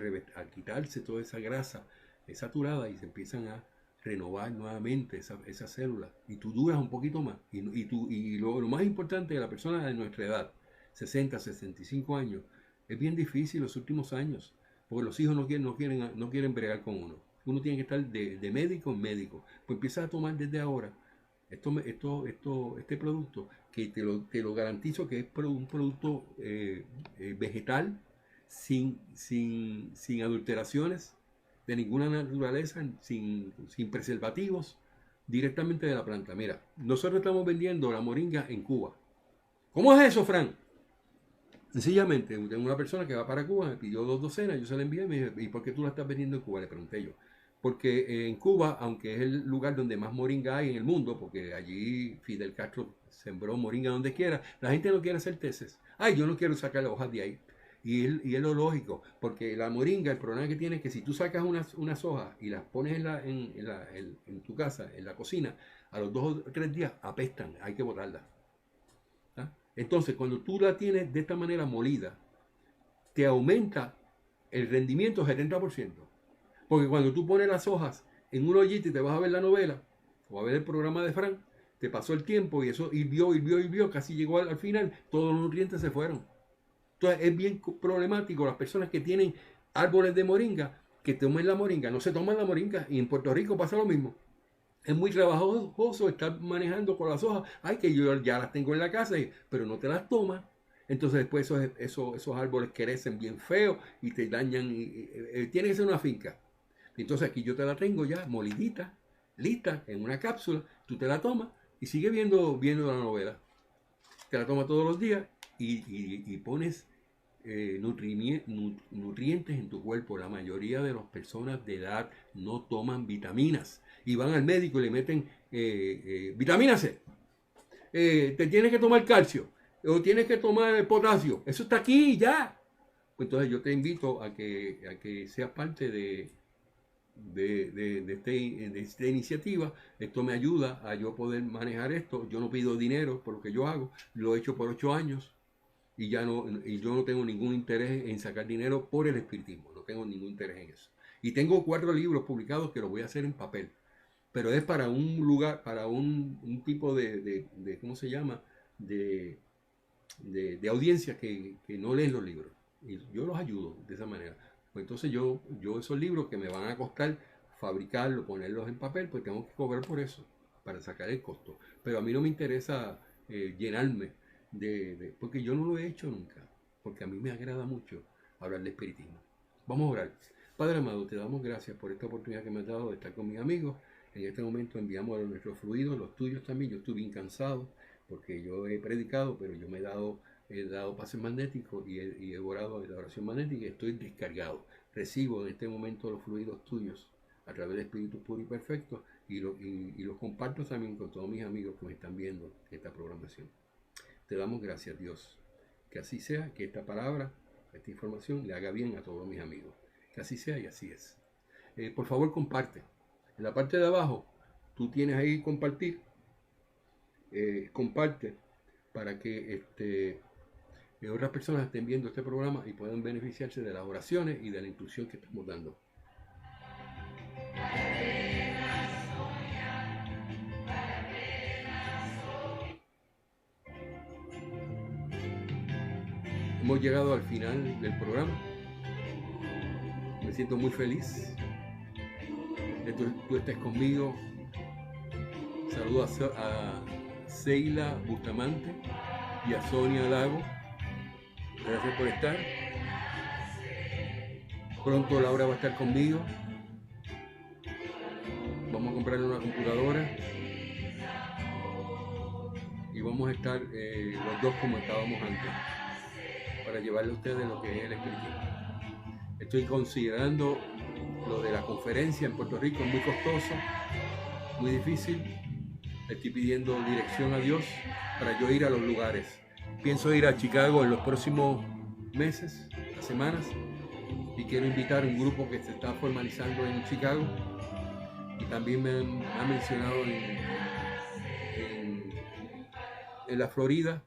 quitarse toda esa grasa saturada y se empiezan a renovar nuevamente esas células y tú duras un poquito más y lo más importante de la persona de nuestra edad, 60, 65 años, es bien difícil los últimos años porque los hijos no quieren bregar con uno. uno tiene que estar de médico en médico. Pues empieza a tomar desde ahora este producto, que te lo garantizo que es un producto vegetal, sin adulteraciones de ninguna naturaleza, sin preservativos, directamente de la planta. Mira, nosotros estamos vendiendo la moringa en Cuba. ¿Cómo es eso, Fran? Sencillamente, tengo una persona que va para Cuba, me pidió 2 docenas, yo se la envié y me dijo, ¿y por qué tú la estás vendiendo en Cuba? Le pregunté yo. Porque en Cuba, aunque es el lugar donde más moringa hay en el mundo, porque allí Fidel Castro sembró moringa donde quiera, la gente no quiere hacer tesis. Ay, yo no quiero sacar las hojas de ahí. Y es lo lógico, porque la moringa, el problema que tiene es que si tú sacas unas hojas y las pones en tu casa, en la cocina, a los 2 o 3 días apestan, hay que botarlas. ¿Ah? Entonces, cuando tú la tienes de esta manera molida, te aumenta el rendimiento 70%. Porque cuando tú pones las hojas en un ollito y te vas a ver la novela o a ver el programa de Fran, te pasó el tiempo y eso hirvió, casi llegó al final, todos los nutrientes se fueron. Entonces es bien problemático las personas que tienen árboles de moringa, que tomen la moringa, no se toman la moringa, y en Puerto Rico pasa lo mismo. Es muy trabajoso estar manejando con las hojas. Ay, que yo ya las tengo en la casa, pero no te las tomas. Entonces después esos árboles crecen bien feos y te dañan. Tiene que ser una finca. Entonces aquí yo te la tengo ya molidita, lista, en una cápsula. Tú te la tomas y sigues viendo la novela. Te la tomas todos los días y pones nutrientes en tu cuerpo. La mayoría de las personas de edad no toman vitaminas y van al médico y le meten vitamina C. Te tienes que tomar calcio o tienes que tomar potasio. Eso está aquí ya. Entonces yo te invito a que seas parte de esta iniciativa. Esto me ayuda a yo poder manejar esto. Yo no pido dinero por lo que yo hago. Lo he hecho por 8 años. Y yo no tengo ningún interés en sacar dinero por el espiritismo. No tengo ningún interés en eso. Y tengo 4 libros publicados que los voy a hacer en papel. Pero es para un lugar, para un tipo de ¿cómo se llama? De audiencia que no leen los libros. Y yo los ayudo de esa manera. Pues entonces yo esos libros que me van a costar fabricarlos, ponerlos en papel, pues tengo que cobrar por eso, para sacar el costo. Pero a mí no me interesa llenarme porque yo no lo he hecho nunca, porque a mí me agrada mucho hablar de espiritismo. Vamos a orar. Padre amado, te damos gracias por esta oportunidad que me has dado de estar con mis amigos. En este momento enviamos a nuestros fluidos, los tuyos también. Yo estuve bien cansado porque yo he predicado, pero yo he dado pases magnéticos y he orado en la oración magnética y estoy descargado. Recibo en este momento los fluidos tuyos a través de Espíritu Puro y Perfecto y los comparto también con todos mis amigos que me están viendo esta programación. Te damos gracias, Dios. Que así sea, que esta palabra, esta información le haga bien a todos mis amigos. Que así sea y así es. Por favor, comparte. En la parte de abajo, tú tienes ahí compartir. Comparte para que otras personas estén viendo este programa y puedan beneficiarse de las oraciones y de la instrucción que estamos dando. Hemos llegado al final del programa. Me siento muy feliz de que tú estés conmigo. Saludos a Seila Bustamante y a Sonia Lago. Gracias por estar. Pronto Laura va a estar conmigo. Vamos a comprarle una computadora y vamos a estar los dos como estábamos antes, para llevarle a ustedes lo que es el espiritismo. Estoy considerando lo de la conferencia en Puerto Rico, es muy costoso, muy difícil. Estoy pidiendo dirección a Dios para yo ir a los lugares. Pienso ir a Chicago en los próximos meses, semanas, y quiero invitar a un grupo que se está formalizando en Chicago. Y también me ha mencionado en la Florida.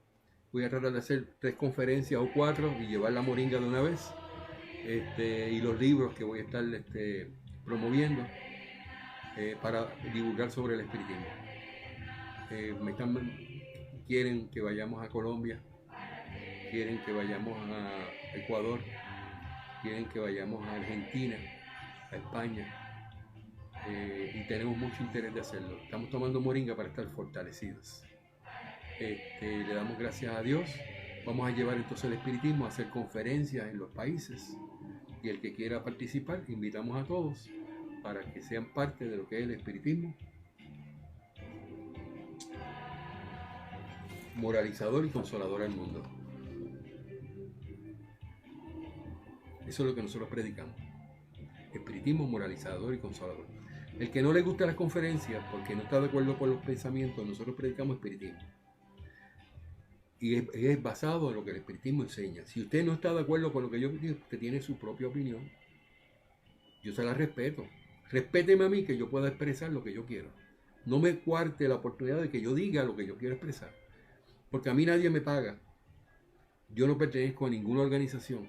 Voy a tratar de hacer 3 conferencias o 4 y llevar la moringa de una vez. Y los libros que voy a estar promoviendo para divulgar sobre el espiritismo. Quieren que vayamos a Colombia, quieren que vayamos a Ecuador, quieren que vayamos a Argentina, a España, y tenemos mucho interés de hacerlo. Estamos tomando moringa para estar fortalecidos. Le damos gracias a Dios. Vamos a llevar entonces el espiritismo a hacer conferencias en los países, y el que quiera participar, invitamos a todos para que sean parte de lo que es el espiritismo moralizador y consolador al mundo. Eso es lo que nosotros predicamos: espiritismo moralizador y consolador. El que no le gusta las conferencias porque no está de acuerdo con los pensamientos, nosotros predicamos espiritismo. Y es basado en lo que el espiritismo enseña. Si usted no está de acuerdo con lo que yo digo, usted tiene su propia opinión. Yo se la respeto. Respéteme a mí, que yo pueda expresar lo que yo quiero. No me cuarte la oportunidad de que yo diga lo que yo quiero expresar. Porque a mí nadie me paga. Yo no pertenezco a ninguna organización.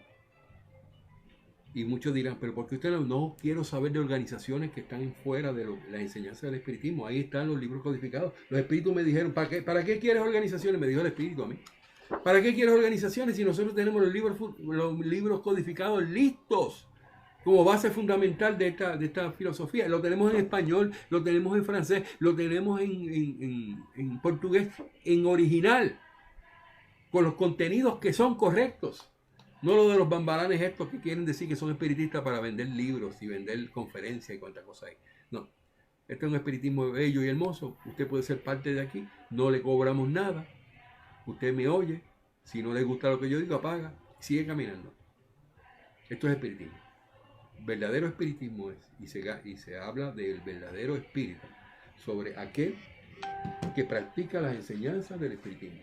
Y muchos dirán, pero ¿por qué usted no quiero saber de organizaciones que están fuera de la enseñanza del espiritismo? Ahí están los libros codificados. Los espíritus me dijeron, ¿para qué quieres organizaciones? Me dijo el espíritu a mí. ¿Para qué quieres organizaciones si nosotros tenemos los libros codificados listos como base fundamental de esta filosofía? Lo tenemos en español, lo tenemos en francés, lo tenemos en portugués, en original, con los contenidos que son correctos. No lo de los bambalanes estos que quieren decir que son espiritistas para vender libros y vender conferencias y cuántas cosas hay. No, este es un espiritismo bello y hermoso. Usted puede ser parte de aquí, no le cobramos nada. Usted me oye, si no le gusta lo que yo digo, apaga, sigue caminando. Esto es espiritismo. Verdadero espiritismo es, y se habla del verdadero espíritu, sobre aquel que practica las enseñanzas del espiritismo.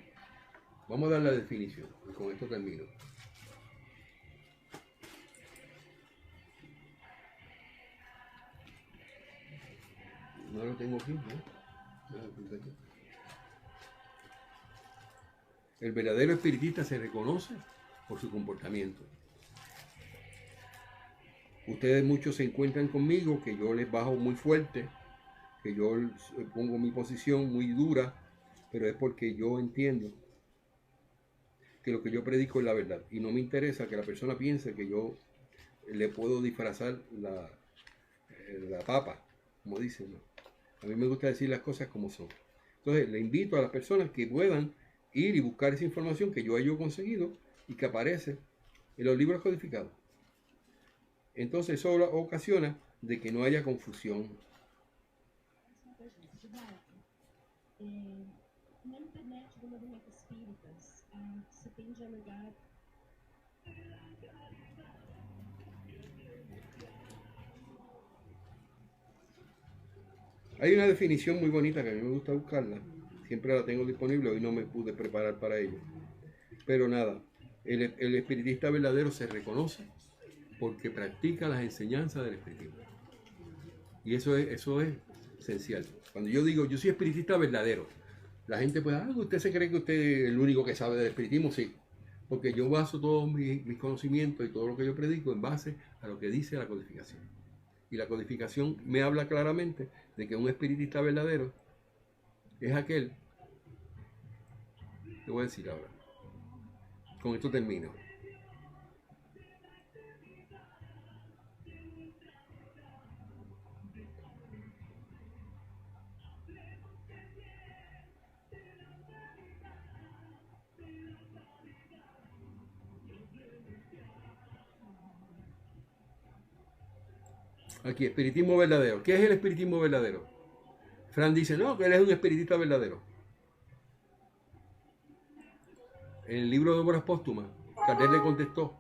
Vamos a dar la definición, y con esto termino. No lo tengo aquí, ¿no? El verdadero espiritista se reconoce por su comportamiento. Ustedes muchos se encuentran conmigo que yo les bajo muy fuerte, que yo pongo mi posición muy dura, pero es porque yo entiendo que lo que yo predico es la verdad. Y no me interesa que la persona piense que yo le puedo disfrazar la papa, como dicen, ¿no? A mí me gusta decir las cosas como son. Entonces, le invito a las personas que puedan ir y buscar esa información que yo he conseguido y que aparece en los libros codificados. Entonces, eso ocasiona de que no haya confusión. Na internet do movimento espíritas, se tem dialogado. Hay una definición muy bonita que a mí me gusta buscarla. Siempre la tengo disponible, hoy no me pude preparar para ello. Pero nada, el espiritista verdadero se reconoce porque practica las enseñanzas del espiritismo. Y eso es esencial. Cuando yo digo, yo soy espiritista verdadero, la gente puede, ¿usted se cree que usted es el único que sabe del espiritismo? Sí, porque yo baso todos mis conocimientos y todo lo que yo predico en base a lo que dice la codificación. Y la codificación me habla claramente de que un espiritista verdadero es aquel. Te voy a decir ahora. Con esto termino. Aquí, espiritismo verdadero. ¿Qué es el espiritismo verdadero? Fran dice, no, que él es un espiritista verdadero. En el libro de Obras Póstumas, Kardec le contestó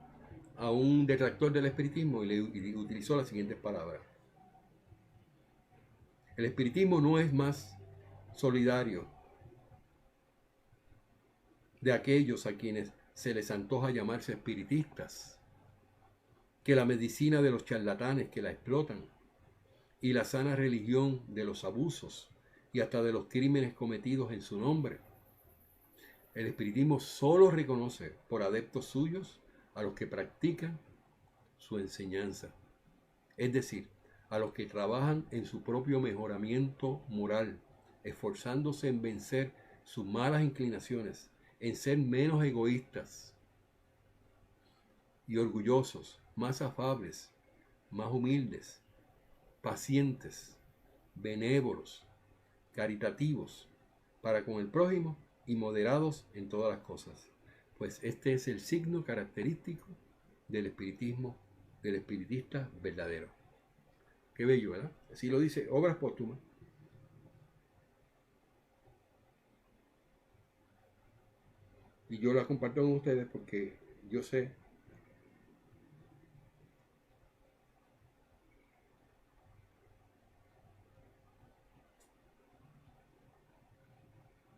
a un detractor del espiritismo y le utilizó las siguientes palabras. El espiritismo no es más solidario de aquellos a quienes se les antoja llamarse espiritistas que la medicina de los charlatanes que la explotan y la sana religión de los abusos y hasta de los crímenes cometidos en su nombre. El espiritismo solo reconoce por adeptos suyos a los que practican su enseñanza, es decir, a los que trabajan en su propio mejoramiento moral, esforzándose en vencer sus malas inclinaciones, en ser menos egoístas y orgullosos, más afables, más humildes, pacientes, benévolos, caritativos para con el prójimo y moderados en todas las cosas. Pues este es el signo característico del espiritismo, del espiritista verdadero. Qué bello, ¿verdad? Así lo dice, Obras Póstumas. Y yo la comparto con ustedes porque yo sé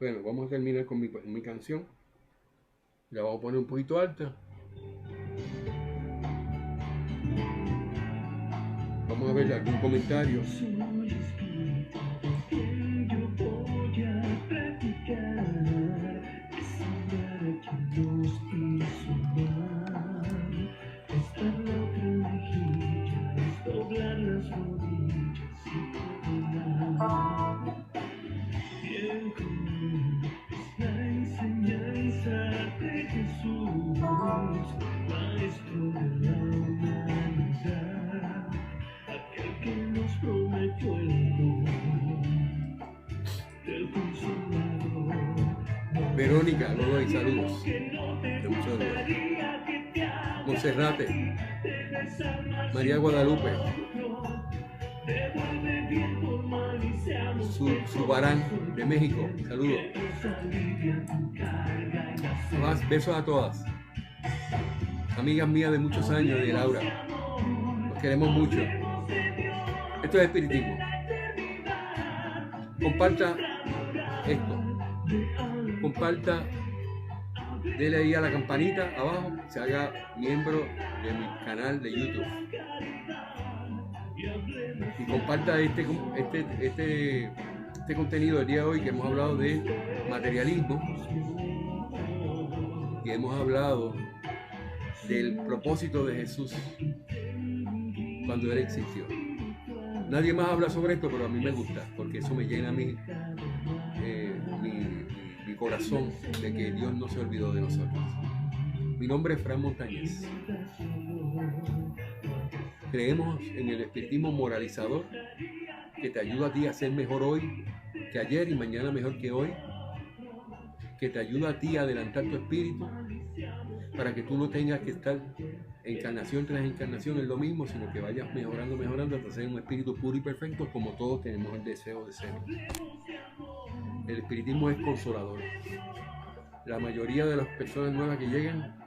Bueno, vamos a terminar con mi canción. La vamos a poner un poquito alta. Vamos a ver algún comentario. Soy espíritu, yo voy a practicar, enseñar a quien nos hizo mal, estar la otra mejilla, doblar las rodillas y perdonar. Bien común es la enseñanza de Jesús, Maestro de la humanidad, aquel que nos prometió el don del Consolador. Verónica, Godoy, saludos. Muchas gracias. Monserrate, María Guadalupe, Subarán de México, saludos. Más besos a todas. Amigas mías de muchos años, de Laura. Los queremos mucho. Esto es espiritismo. Comparta esto. Comparta. Dele ahí a la campanita abajo. Se haga miembro de mi canal de YouTube. Y comparta este contenido del día de hoy, que hemos hablado de materialismo y hemos hablado del propósito de Jesús cuando Él existió. Nadie más habla sobre esto, pero a mí me gusta, porque eso me llena mi corazón de que Dios no se olvidó de nosotros. Mi nombre es Fran Montañez. Creemos en el espiritismo moralizador, que te ayuda a ti a ser mejor hoy que ayer y mañana mejor que hoy, que te ayuda a ti a adelantar tu espíritu para que tú no tengas que estar encarnación tras encarnación en lo mismo, sino que vayas mejorando hasta ser un espíritu puro y perfecto, como todos tenemos el deseo de ser. El espiritismo es consolador. La mayoría de las personas nuevas que llegan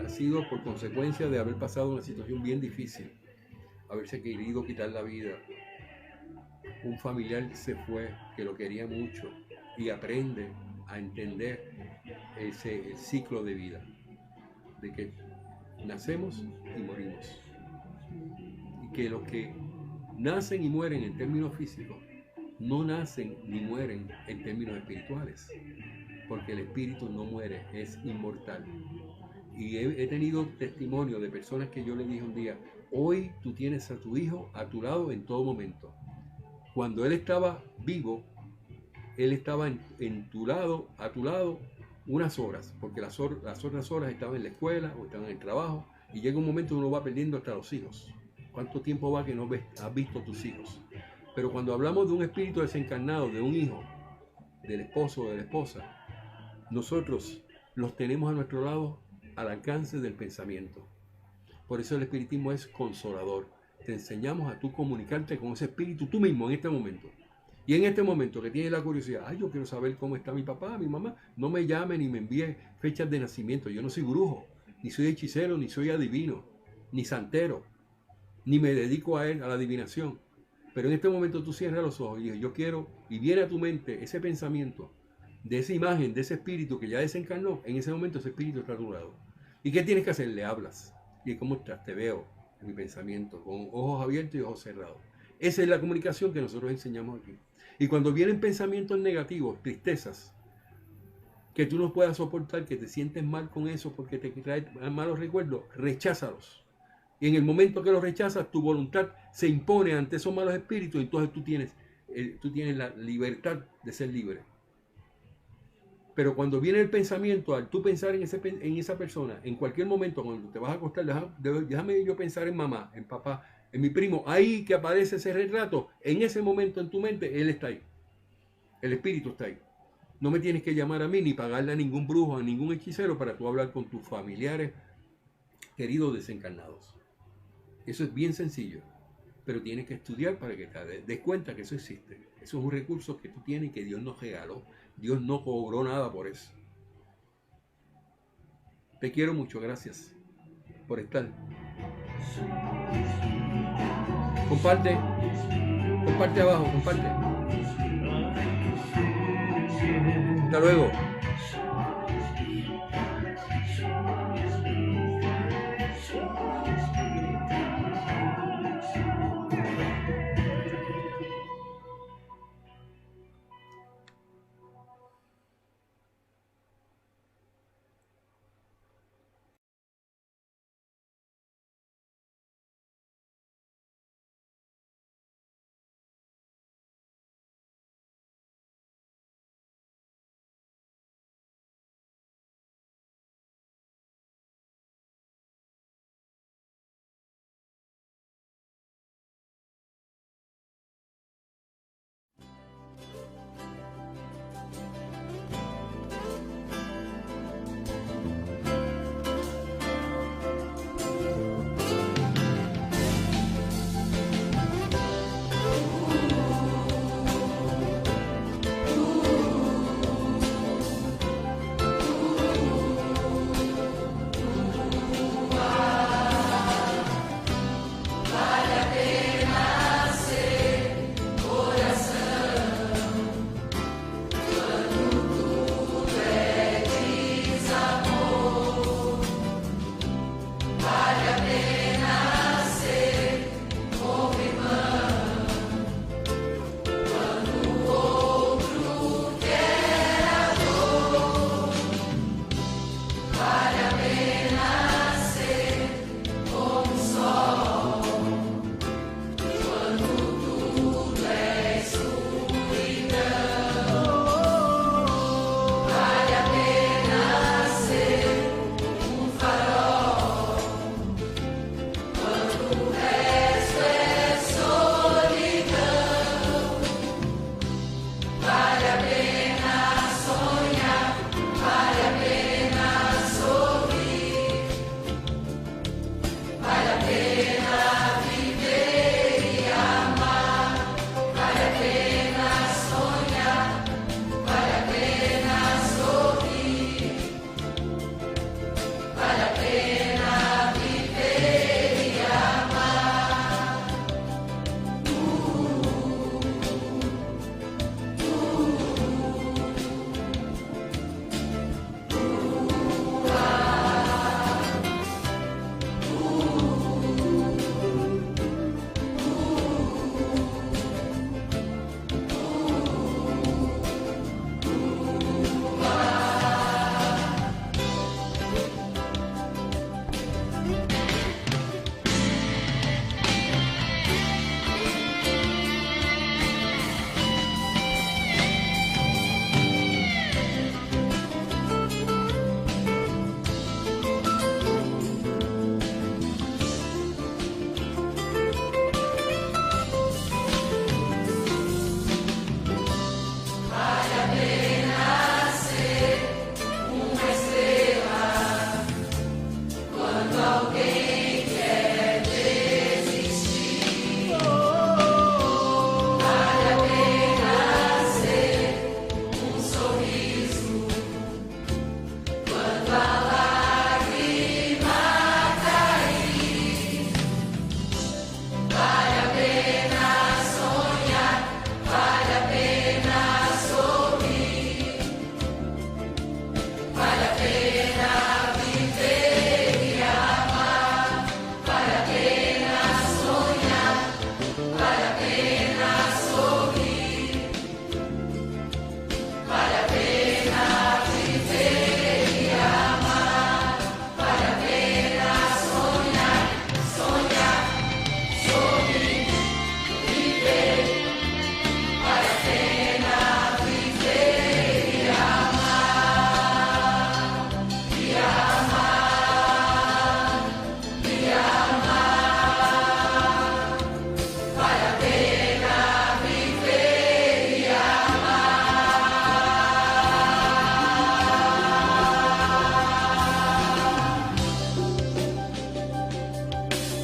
ha sido por consecuencia de haber pasado una situación bien difícil, haberse querido quitar la vida. Un familiar se fue que lo quería mucho y aprende a entender el ciclo de vida, de que nacemos y morimos, y que los que nacen y mueren en términos físicos no nacen ni mueren en términos espirituales, porque el espíritu no muere, es inmortal. Y he tenido testimonio de personas que yo le dije un día: hoy tú tienes a tu hijo a tu lado en todo momento. Cuando él estaba vivo, él estaba a tu lado unas horas, porque las otras horas estaban en la escuela o estaban en el trabajo, y llega un momento que uno va perdiendo hasta los hijos. ¿Cuánto tiempo va que no has visto a tus hijos? Pero cuando hablamos de un espíritu desencarnado, de un hijo, del esposo o de la esposa, nosotros los tenemos a nuestro lado al alcance del pensamiento. Por eso el espiritismo es consolador. Te enseñamos a tú comunicarte con ese espíritu tú mismo en este momento. Y en este momento que tienes la curiosidad: yo quiero saber cómo está mi papá, mi mamá, no me llame ni me envíe fechas de nacimiento. Yo no soy brujo, ni soy hechicero, ni soy adivino, ni santero, ni me dedico a la adivinación. Pero en este momento tú cierras los ojos y dices: yo quiero, y viene a tu mente ese pensamiento de esa imagen, de ese espíritu que ya desencarnó. En ese momento ese espíritu está a tu lado. ¿Y qué tienes que hacer? Le hablas. ¿Y cómo estás? Te veo en mi pensamiento, con ojos abiertos y ojos cerrados. Esa es la comunicación que nosotros enseñamos aquí. Y cuando vienen pensamientos negativos, tristezas, que tú no puedas soportar, que te sientes mal con eso porque te trae malos recuerdos, recházalos. Y en el momento que los rechazas, tu voluntad se impone ante esos malos espíritus, y entonces tú tienes la libertad de ser libre. Pero cuando viene el pensamiento, al tú pensar en esa persona, en cualquier momento, cuando te vas a acostar, déjame yo pensar en mamá, en papá, en mi primo, ahí que aparece ese retrato, en ese momento en tu mente, él está ahí. El espíritu está ahí. No me tienes que llamar a mí ni pagarle a ningún brujo, a ningún hechicero para tú hablar con tus familiares queridos desencarnados. Eso es bien sencillo, pero tienes que estudiar para que te des cuenta que eso existe. Eso es un recurso que tú tienes y que Dios nos regaló. Dios no cobró nada por eso. Te quiero mucho, gracias por estar. Comparte abajo, comparte. Hasta luego.